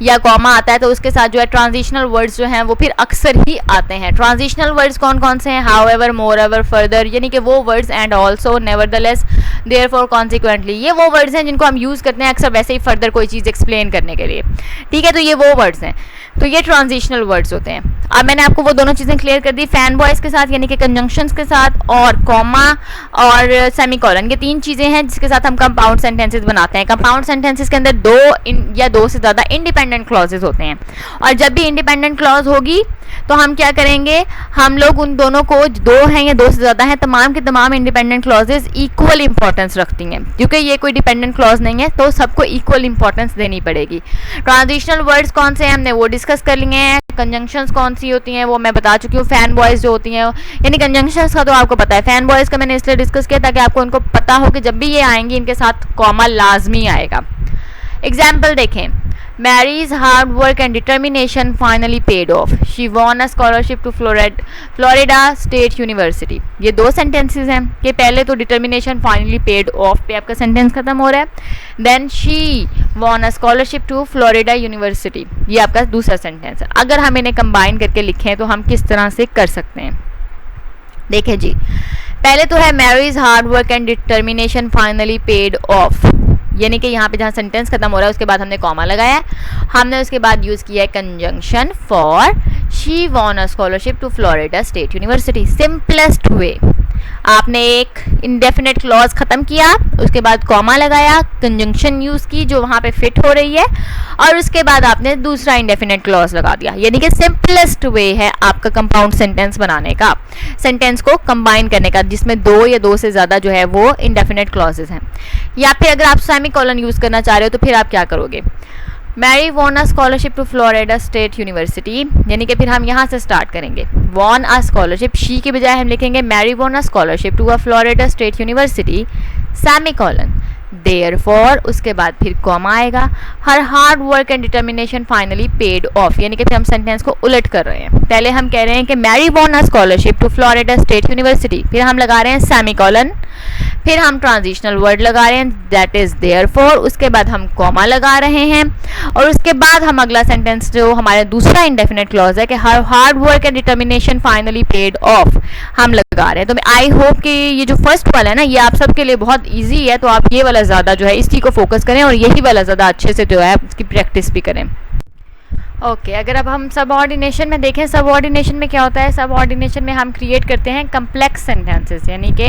या कॉमा आता है तो उसके साथ जो है ट्रांजिशनल वर्ड्स जो हैं वो फिर अक्सर ही आते हैं। ट्रांजिशनल वर्ड्स कौन कौन से हैं? हाउएवर, मोरएवर, फर्दर, यानी कि वो words, and also, nevertheless, therefore, consequently, ये वो वर्ड्स हैं जिनको हम यूज़ करते हैं अक्सर वैसे ही फर्दर कोई चीज़ एक्सप्लेन करने के लिए, ठीक है। तो ये वो वर्ड्स हैं, तो ये ट्रांजिशनल वर्ड्स होते हैं। अब मैंने आपको वो दोनों चीज़ें क्लियर कर दी, फैन बॉयज़ के साथ यानी कि कंजंक्शंस के साथ और कॉमा और सेमीकोलन, ये 3 चीज़ें हैं जिसके साथ हम कंपाउंड सेंटेंसेस बनाते हैं। कंपाउंड सेंटेंसेस के अंदर 2 या 2 से ज़्यादा इंडिपेंडेंट क्लॉजेज होते हैं और जब भी इंडिपेंडेंट क्लॉज होगी तो हम क्या करेंगे, हम लोग उन दोनों को 2 हैं या 2 से ज़्यादा हैं तमाम की तमाम इंडिपेंडेंट क्लॉजेज इक्वल इंपॉर्टेंस रखती हैं क्योंकि ये कोई डिपेंडेंट क्लॉज नहीं है तो सबको इक्वल इंपॉर्टेंस देनी पड़ेगी। ट्रांजिशनल वर्ड्स कौन से हैं हमने वो डिस्कस कर लिए हैं। कंजंक्शंस कौन सी होती हैं वो मैं बता चुकी हूँ। फैन बॉयज़ जो होती हैं यानी कंजंक्शंस का तो आपको पता है, फैन बॉयज़ का मैंने इसलिए डिस्कस किया ताकि आपको उनको पता हो कि जब भी ये आएंगी इनके साथ कॉमा लाजमी आएगा। एग्जाम्पल देखें, Mary's hard work and determination finally paid off. She won a scholarship to Florida State University. ये 2 सेंटेंसेस हैं कि पहले तो determination finally paid off पे आपका सेंटेंस खत्म हो रहा है। Then she won a scholarship to Florida University. ये आपका दूसरा सेंटेंस है। अगर हम इन्हें कंबाइन करके लिखें तो हम किस तरह से कर सकते हैं, देखें जी। पहले तो है Mary's hard work and determination finally paid off, यानी कि यहाँ पे जहाँ सेंटेंस खत्म हो रहा है उसके बाद हमने कॉमा लगाया है, हमने उसके बाद यूज़ किया है conjunction for she won a scholarship to Florida State University. Simplest way, आपने एक इंडेफिनेट क्लॉज ख़त्म किया, उसके बाद कॉमा लगाया, कंजंक्शन यूज़ की जो वहाँ पे फिट हो रही है और उसके बाद आपने दूसरा इंडेफिनेट क्लॉज लगा दिया। यानी कि सिंपलेस्ट वे है आपका कंपाउंड सेंटेंस बनाने का, सेंटेंस को कंबाइन करने का जिसमें 2 या 2 से ज़्यादा जो है वो इंडेफिनेट क्लॉजेज हैं। या फिर अगर आप सेमीकोलन यूज़ करना चाह रहे हो तो फिर आप क्या करोगे, Mary won a scholarship to Florida State University, यानी कि फिर हम यहाँ से स्टार्ट करेंगे। वॉन अ स्कॉलरशिप, शी के बजाय हम लिखेंगे Mary won a scholarship to a Florida State University, semicolon. Therefore, उसके बाद फिर कॉमा आएगा, her hard work and determination finally paid off, यानी कि फिर हम सेंटेंस को उलट कर रहे हैं। पहले हम कह रहे हैं कि Mary won a scholarship to Florida State University, फिर हम लगा रहे हैं सेमीकोलन, फिर हम ट्रांजिशनल वर्ड लगा रहे हैं दैट इज देयरफॉर, उसके बाद हम कॉमा लगा रहे हैं, और उसके बाद हम अगला सेंटेंस जो हमारा दूसरा इंडेफिनेट क्लॉज है कि her hard work and determination finally paid off, हम लगा रहे हैं। तो आई होप कि ये जो फर्स्ट वाला है ना, ये आप सबके लिए बहुत ईजी है, तो आप ये वाला ज़्यादा जो है इसी को फोकस करें और यही वाला ज़्यादा अच्छे से जो है इसकी प्रैक्टिस भी करें। ओके, अगर अब हम सबऑर्डिनेशन में देखें, सबऑर्डिनेशन में क्या होता है, सबऑर्डिनेशन में हम क्रिएट करते हैं कम्प्लेक्स सेंटेंसेस, यानी कि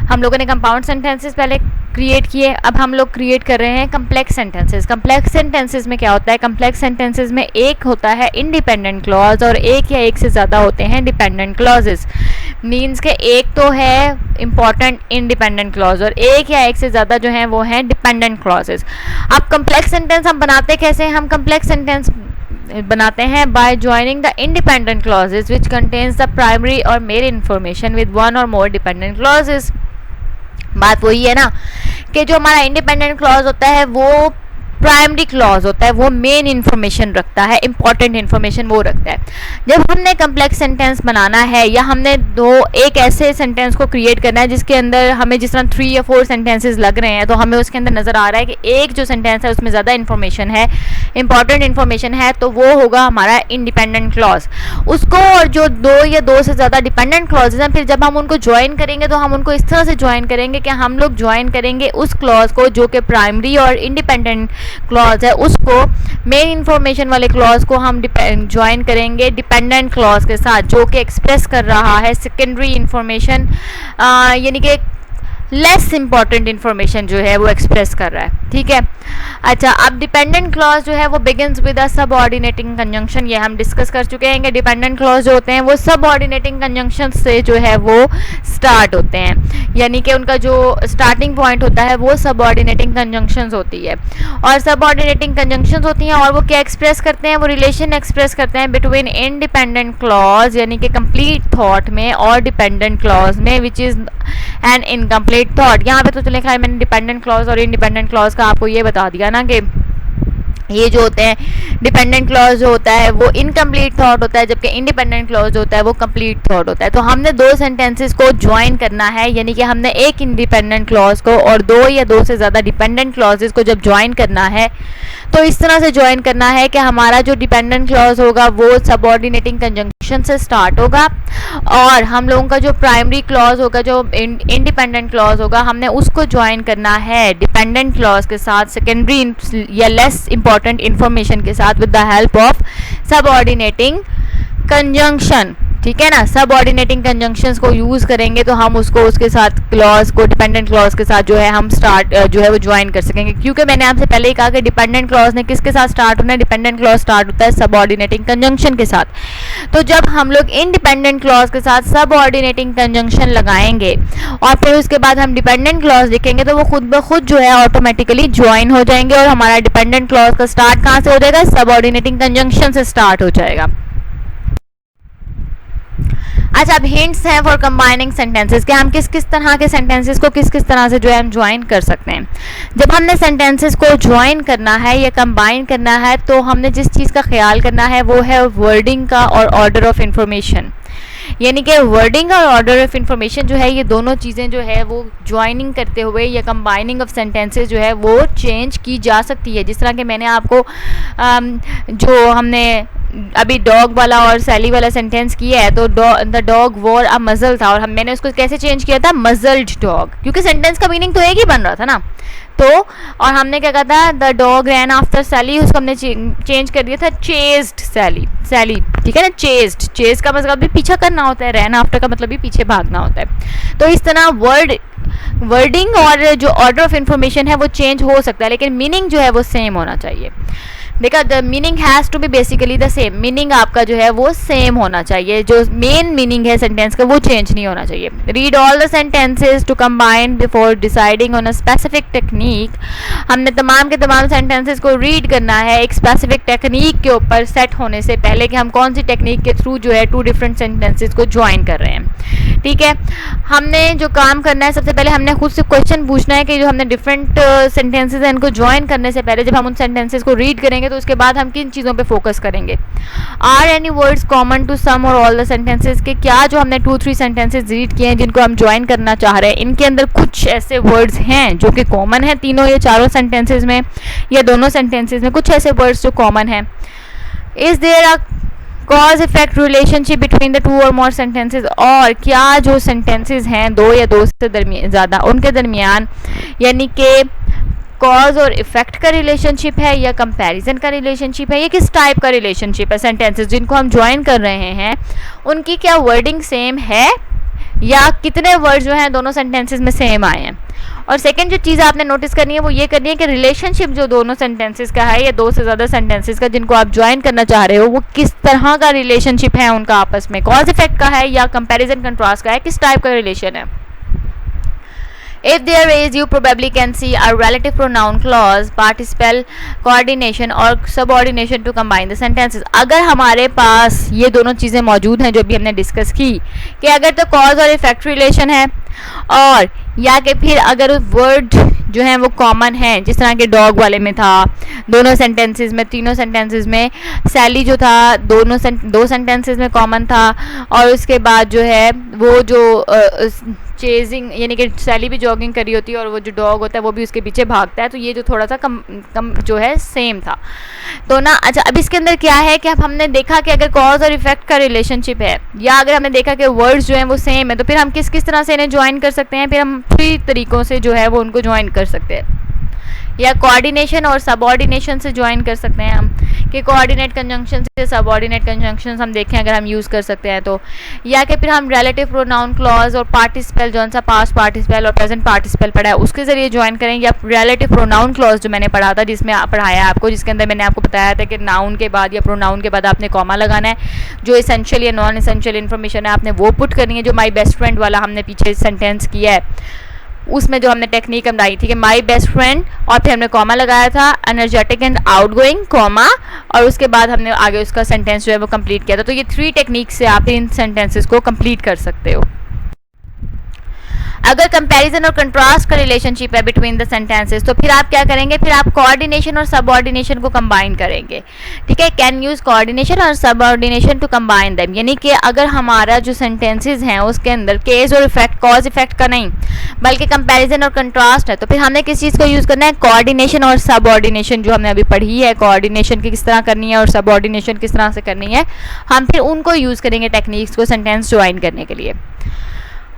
हम लोगों ने कंपाउंड सेंटेंसेस पहले क्रिएट किए, अब हम लोग क्रिएट कर रहे हैं कम्प्लेक्स सेंटेंसेस। कम्प्लेक्स सेंटेंसेस में क्या होता है, कम्प्लेक्स सेंटेंसेस में एक होता है इंडिपेंडेंट क्लॉज और एक या एक से ज़्यादा होते हैं डिपेंडेंट क्लॉजेस। मीन्स के एक तो है इंपॉर्टेंट इंडिपेंडेंट क्लॉज और एक या एक से ज़्यादा जो है वो हैं डिपेंडेंट क्लॉजेस। अब कम्प्लेक्स सेंटेंस हम बनाते कैसे हैं, हम कम्प्लेक्स सेंटेंस बनाते हैं by joining the independent clauses which contains the primary और मेन इंफॉर्मेशन विद वन और मोर डिपेंडेंट क्लॉजेस। बात वही है ना कि जो हमारा इंडिपेंडेंट क्लॉज होता है वो प्राइमरी क्लॉज होता है, वो मेन इंफॉर्मेशन रखता है, इंपॉर्टेंट इंफॉर्मेशन वो रखता है। जब हमने कम्प्लेक्स सेंटेंस बनाना है या हमने एक ऐसे सेंटेंस को क्रिएट करना है जिसके अंदर हमें जिस तरह 3 या 4 सेंटेंसेस लग रहे हैं, तो हमें उसके अंदर नज़र आ रहा है कि एक जो सेंटेंस है उसमें ज़्यादा इंफॉर्मेशन है, इंपॉर्टेंट इंफॉर्मेशन है, तो वो होगा हमारा इंडिपेंडेंट क्लॉज। उसको और जो 2 या 2 से ज़्यादा डिपेंडेंट क्लॉजेज हैं, फिर जब हम उनको ज्वाइन करेंगे तो हम उनको इस तरह से ज्वाइन करेंगे कि हम लोग ज्वाइन करेंगे उस क्लॉज को जो कि प्राइमरी और इंडिपेंडेंट क्लॉज है, उसको मेन इंफॉर्मेशन वाले क्लॉज को हम ज्वाइन करेंगे डिपेंडेंट क्लॉज के साथ जो कि एक्सप्रेस कर रहा है सेकेंडरी इंफॉर्मेशन, यानी कि लेस इंपॉर्टेंट इंफॉर्मेशन जो है वो एक्सप्रेस कर रहा है। ठीक है, अच्छा, अब डिपेंडेंट क्लॉज जो है वो begins with a subordinating conjunction, ये हम डिस्कस कर चुके हैं कि डिपेंडेंट क्लॉज जो होते हैं वो सबऑर्डिनेटिंग कंजंक्शन से जो है वो स्टार्ट होते हैं, यानी कि उनका जो स्टार्टिंग पॉइंट होता है वो सबऑर्डिनेटिंग कंजंक्शंस होती है। और सबऑर्डिनेटिंग कंजंक्शंस होती हैं और वो क्या एक्सप्रेस करते हैं, वो रिलेशन एक्सप्रेस करते हैं बिटवीन इंडिपेंडेंट क्लॉज यानी कि कंप्लीट थॉट में और डिपेंडेंट क्लॉज में which is an incomplete thought. यहाँ पे तो चले खैर मैंने डिपेंडेंट क्लॉज और इंडिपेंडेंट क्लॉज का आपको ये बता दिया ना कि ये जो होते हैं डिपेंडेंट क्लॉज जो होता है वो इनकम्प्लीट थॉट होता है, जबकि इंडिपेंडेंट क्लॉज होता है वो कंप्लीट थॉट होता है। तो हमने 2 सेंटेंसेस को ज्वाइन करना है, यानी कि हमने एक इंडिपेंडेंट क्लॉज को और 2 या 2 से ज़्यादा डिपेंडेंट क्लॉजेस को जब ज्वाइन करना है तो इस तरह से ज्वाइन करना है कि हमारा जो डिपेंडेंट क्लॉज होगा वो सबऑर्डिनेटिंग कंजंक्शन से स्टार्ट होगा और हम लोगों का जो प्राइमरी क्लॉज होगा, जो इंडिपेंडेंट क्लॉज होगा, हमने उसको ज्वाइन करना है डिपेंडेंट क्लॉज के साथ सेकेंडरी या लेस इंपॉर्टेंट इंफॉर्मेशन के साथ with the help of subordinating conjunction. ठीक है ना, सबऑर्डिनेटिंग कंजंक्शंस को यूज़ करेंगे तो हम उसको उसके साथ क्लॉज को डिपेंडेंट क्लॉज के साथ जो है हम स्टार्ट जो है वो ज्वाइन कर सकेंगे, क्योंकि मैंने आपसे पहले ही कहा कि डिपेंडेंट क्लॉज ने किसके साथ स्टार्ट होना है, डिपेंडेंट क्लॉज स्टार्ट होता है सबऑर्डिनेटिंग कंजंक्शन के साथ। तो जब हम लोग इंडिपेंडेंट क्लॉज के साथ सबऑर्डिनेटिंग कंजंक्शन लगाएंगे और फिर उसके बाद हम डिपेंडेंट क्लॉज लिखेंगे तो वो खुद ब खुद जो है ऑटोमेटिकली ज्वाइन हो जाएंगे और हमारा डिपेंडेंट क्लॉज का स्टार्ट कहाँ से हो जाएगा, सबऑर्डिनेटिंग कंजंक्शन से स्टार्ट हो जाएगा। अच्छा, अब हिंट्स हैं फॉर कंबाइनिंग सेंटेंसेस कि हम किस किस तरह के सेंटेंसेस को किस किस तरह से जो है हम ज्वाइन कर सकते हैं। जब हमने सेंटेंसेस को ज्वाइन करना है या कंबाइन करना है तो हमने जिस चीज़ का ख्याल करना है वो है वर्डिंग का और ऑर्डर ऑफ इंफॉर्मेशन, यानी कि वर्डिंग और ऑर्डर ऑफ इंफॉर्मेशन जो है ये दोनों चीज़ें जो है वो ज्वाइनिंग करते हुए या कंबाइनिंग ऑफ सेंटेंसेस जो है वो चेंज की जा सकती है। जिस तरह के मैंने आपको जो हमने अभी डॉग वाला और सैली वाला सेंटेंस किया है, तो द डॉग वोर अ मजल था और मैंने उसको कैसे चेंज किया था, मजल्ड डॉग, क्योंकि सेंटेंस का मीनिंग तो एक ही बन रहा था ना। तो और हमने क्या कहा था, द डॉग रैन आफ्टर सैली, उसको हमने चेंज कर दिया था चेस्ड सैली। ठीक है ना, चेस्ड का मतलब भी पीछा करना होता है, रैन आफ्टर का मतलब भी पीछे भागना होता है। तो इस तरह वर्डिंग और जो ऑर्डर ऑफ इंफॉर्मेशन है वो चेंज हो सकता है, लेकिन मीनिंग जो है वो सेम होना चाहिए। देखा, the meaning has to be basically the same, meaning आपका जो है वो सेम होना चाहिए, जो मेन मीनिंग है सेंटेंस का वो चेंज नहीं होना चाहिए। Read all the sentences to combine before deciding on a specific technique, हमने तमाम के तमाम सेंटेंसेस को रीड करना है एक स्पेसिफिक टेक्निक के ऊपर सेट होने से पहले कि हम कौन सी टेक्निक के थ्रू जो है 2 डिफरेंट सेंटेंसेस को ज्वाइन कर रहे हैं। ठीक है, हमने जो काम करना है, सबसे पहले हमने खुद से क्वेश्चन पूछना है कि जो हमने डिफरेंट सेंटेंसेस हैं इनको ज्वाइन करने से पहले जब हम उन सेंटेंसेस को रीड करेंगे तो उसके बाद हम किन चीज़ों पे फोकस करेंगे। Are any words common to some और ऑल द सेंटेंसेस, के क्या जो हमने 2-3 सेंटेंसेस रीड किए हैं जिनको हम ज्वाइन करना चाह रहे हैं, इनके अंदर कुछ ऐसे वर्ड्स हैं जो कि कॉमन है तीनों या चारों सेंटेंसेस में या दोनों सेंटेंसेस में, कुछ ऐसे वर्ड्स जो कॉमन हैं। Is there a cause effect relationship between the 2 और मोर सेंटेंसेस, और क्या जो सेंटेंसेस हैं 2 या 2 से ज़्यादा उनके दरमियान यानी कि कॉज और इफेक्ट का रिलेशनशिप है या कंपैरिजन का रिलेशनशिप है, या किस टाइप का रिलेशनशिप है। सेंटेंसेस जिनको हम ज्वाइन कर रहे हैं उनकी क्या वर्डिंग सेम है या कितने वर्ड जो हैं दोनों सेंटेंसेस में सेम आए हैं। और सेकंड जो चीज़ आपने नोटिस करनी है वो ये करनी है कि रिलेशनशिप जो दोनों सेंटेंसेस का है या 2 से ज़्यादा सेंटेंसेस का जिनको आप ज्वाइन करना चाह रहे हो वो किस तरह का रिलेशनशिप है उनका आपस में, कॉज इफेक्ट का है या कंपैरिजन कंट्रास्ट का है, किस टाइप का रिलेशन है। If there is, you probably can see a relative pronoun clause, participle, coordination और subordination to combine the sentences। अगर हमारे पास ये दोनों चीज़ें मौजूद हैं जो भी हमने डिस्कस की कि अगर तो कॉज और इफेक्ट रिलेशन है और या कि फिर अगर वर्ड जो हैं वो कॉमन है, जिस तरह के डॉग वाले में था दोनों सेंटेंसेस में, तीनों सेंटेंसेस में सैली जो था दो सेंटेंसेस में कॉमन था, और उसके बाद जो है वो जो चेजिंग यानी कि सैली भी जॉगिंग करी होती है और वो जो डॉग होता है वो भी उसके पीछे भागता है, तो ये जो थोड़ा सा कम जो है सेम था तो ना। अच्छा, अब इसके अंदर क्या है कि अब हमने देखा कि अगर कॉज और इफेक्ट का रिलेशनशिप है या अगर हमने देखा कि वर्ड्स जो हैं वो सेम है तो फिर हम किस किस तरह से इन्हें ज्वाइन कर सकते हैं। फिर हम 3 तरीक़ों से जो है वो उनको ज्वाइन कर सकते हैं, या कोऑर्डिनेशन और सबऑर्डिनेशन से ज्वाइन कर सकते हैं हम, कि कोऑर्डिनेट कंजंक्शन से सबऑर्डिनेट कंजंक्शन हम देखें अगर हम यूज़ कर सकते हैं तो, या कि फिर हम रिलेटिव प्रोनाउन क्लॉज और पार्टिसिपल जो सा पास्ट पार्टिसिपल और प्रेजेंट पार्टिसिपल पढ़ा है उसके ज़रिए ज्वाइन करें, या रिलेटिव प्रोनाउन क्लॉज जो मैंने पढ़ा था जिसमें पढ़ाया आपको, जिसके अंदर मैंने आपको बताया था कि नाउन के बाद या प्रोनाउन के बाद आपने कॉमा लगाना है, जो इसेंशियल या नॉन इसेंशियल इन्फॉर्मेशन है आपने वो पुट करनी है। जो माई बेस्ट फ्रेंड वाला हमने पीछे सेंटेंस किया है उसमें जो हमने टेक्निक बताई थी कि माई बेस्ट फ्रेंड और फिर हमने कॉमा लगाया था, एनर्जेटिक एंड आउटगोइंग कॉमा, और उसके बाद हमने आगे उसका सेंटेंस जो है वो कंप्लीट किया था। तो ये 3 टेक्निक से आप इन सेंटेंसेस को कंप्लीट कर सकते हो। अगर कंपैरिजन और कंट्रास्ट का रिलेशनशिप है बिटवीन द सेंटेंसेस तो फिर आप क्या करेंगे, फिर आप कोऑर्डिनेशन और सबऑर्डिनेशन को कंबाइन करेंगे। ठीक है, कैन यूज कोऑर्डिनेशन और सबऑर्डिनेशन टू कंबाइन देम, यानी कि अगर हमारा जो सेंटेंसेस हैं उसके अंदर केस और इफेक्ट, कॉज इफेक्ट का नहीं बल्कि कंपैरिजन और कंट्रास्ट है तो फिर हमने किस चीज़ को यूज़ करना है, कोऑर्डिनेशन और सबऑर्डिनेशन जो हमने अभी पढ़ी है, कोऑर्डिनेशन की किस तरह करनी है और सबऑर्डिनेशन किस तरह से करनी है, हम फिर उनको यूज़ करेंगे टेक्निक्स को सेंटेंस ज्वाइन करने के लिए।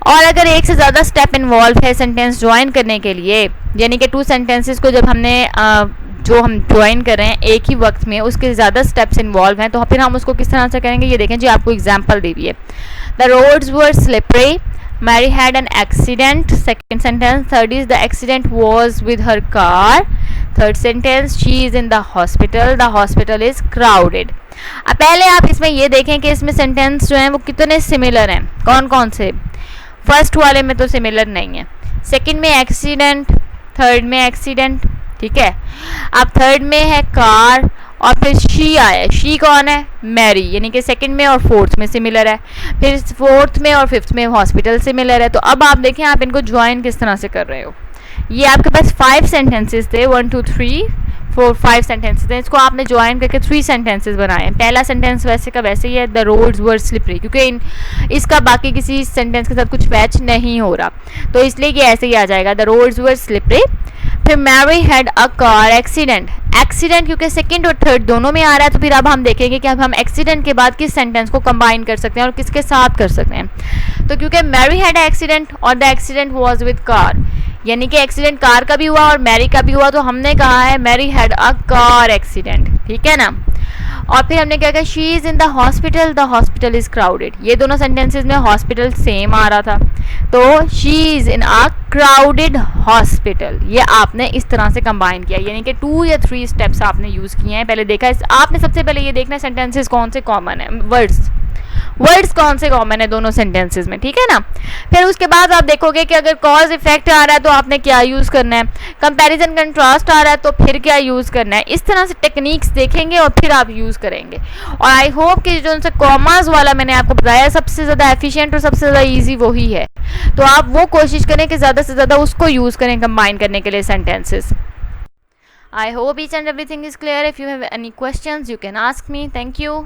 और अगर एक से ज़्यादा स्टेप इन्वॉल्व है सेंटेंस ज्वाइन करने के लिए, यानी कि 2 सेंटेंसेस को जब हमने जो हम ज्वाइन कर रहे हैं एक ही वक्त में उसके ज़्यादा स्टेप्स इन्वॉल्व हैं तो फिर हम उसको किस तरह से करेंगे, ये देखें जी आपको एग्जांपल दी हुई है। The roads were slippery, Mary had an accident, second sentence. Third is the accident was with her car, third sentence she is in the hospital is crowded. अब पहले आप इसमें ये देखें कि इसमें सेंटेंस जो हैं वो कितने सिमिलर हैं, कौन कौन से। फर्स्ट वाले में तो सिमिलर नहीं है, सेकंड में एक्सीडेंट, थर्ड में एक्सीडेंट, ठीक है। अब थर्ड में है कार और फिर शी आया, शी कौन है, मैरी, यानी कि सेकंड में और फोर्थ में सिमिलर है, फिर फोर्थ में और फिफ्थ में हॉस्पिटल सिमिलर है। तो अब आप देखें आप इनको ज्वाइन किस तरह से कर रहे हो। ये आपके पास 5 सेंटेंसेस थे, 1 2 3 4 5 सेंटेंसेस थे, इसको आपने ज्वाइन करके 3 सेंटेंसेस बनाए हैं। पहला सेंटेंस वैसे का वैसे ही है, द रोड्स वर स्लिपरी, क्योंकि इसका बाकी किसी सेंटेंस के साथ कुछ मैच नहीं हो रहा तो इसलिए ये ऐसे ही आ जाएगा, द रोड्स वर स्लिपरी। फिर Mary had a car accident, accident क्योंकि सेकंड और थर्ड दोनों में आ रहा है तो फिर अब हम देखेंगे कि अब हम एक्सीडेंट के बाद किस सेंटेंस को कंबाइन कर सकते हैं और किसके साथ कर सकते हैं। तो क्योंकि मैरी हैड एक्सीडेंट और the accident was with car, यानी कि एक्सीडेंट कार का भी हुआ और मैरी का भी हुआ, तो हमने कहा है Mary had a car accident, ठीक है ना। और फिर हमने क्या कहा, she is in the hospital is crowded. ये दोनों सेंटेंसेस में हॉस्पिटल सेम आ रहा था तो she is in a crowded hospital, ये आपने इस तरह से कंबाइन किया, यानी कि 2 या 3 स्टेप्स आपने यूज़ किए हैं। पहले देखा आपने सबसे पहले ये देखना है सेंटेंसेस कौन से कॉमन है, वर्ड्स कौन से कॉमन है दोनों सेंटेंसेस में, ठीक है ना। फिर उसके बाद आप देखोगे कि अगर कॉज इफेक्ट आ रहा है तो आपने क्या यूज़ करना है, कंपैरिजन कंट्रास्ट आ रहा है तो फिर क्या यूज़ करना है। इस तरह से टेक्निक्स देखेंगे और फिर आप यूज़ करेंगे। और आई होप कि जो उनसे कॉमास वाला मैंने आपको बताया सबसे ज़्यादा एफिशिएंट और सबसे ज़्यादा ईजी वही है, तो आप वो कोशिश करें कि ज़्यादा से ज़्यादा उसको यूज़ करें कंबाइन करने के लिए sentences. I hope each and everything is clear. If you have any questions, you can ask me. Thank you.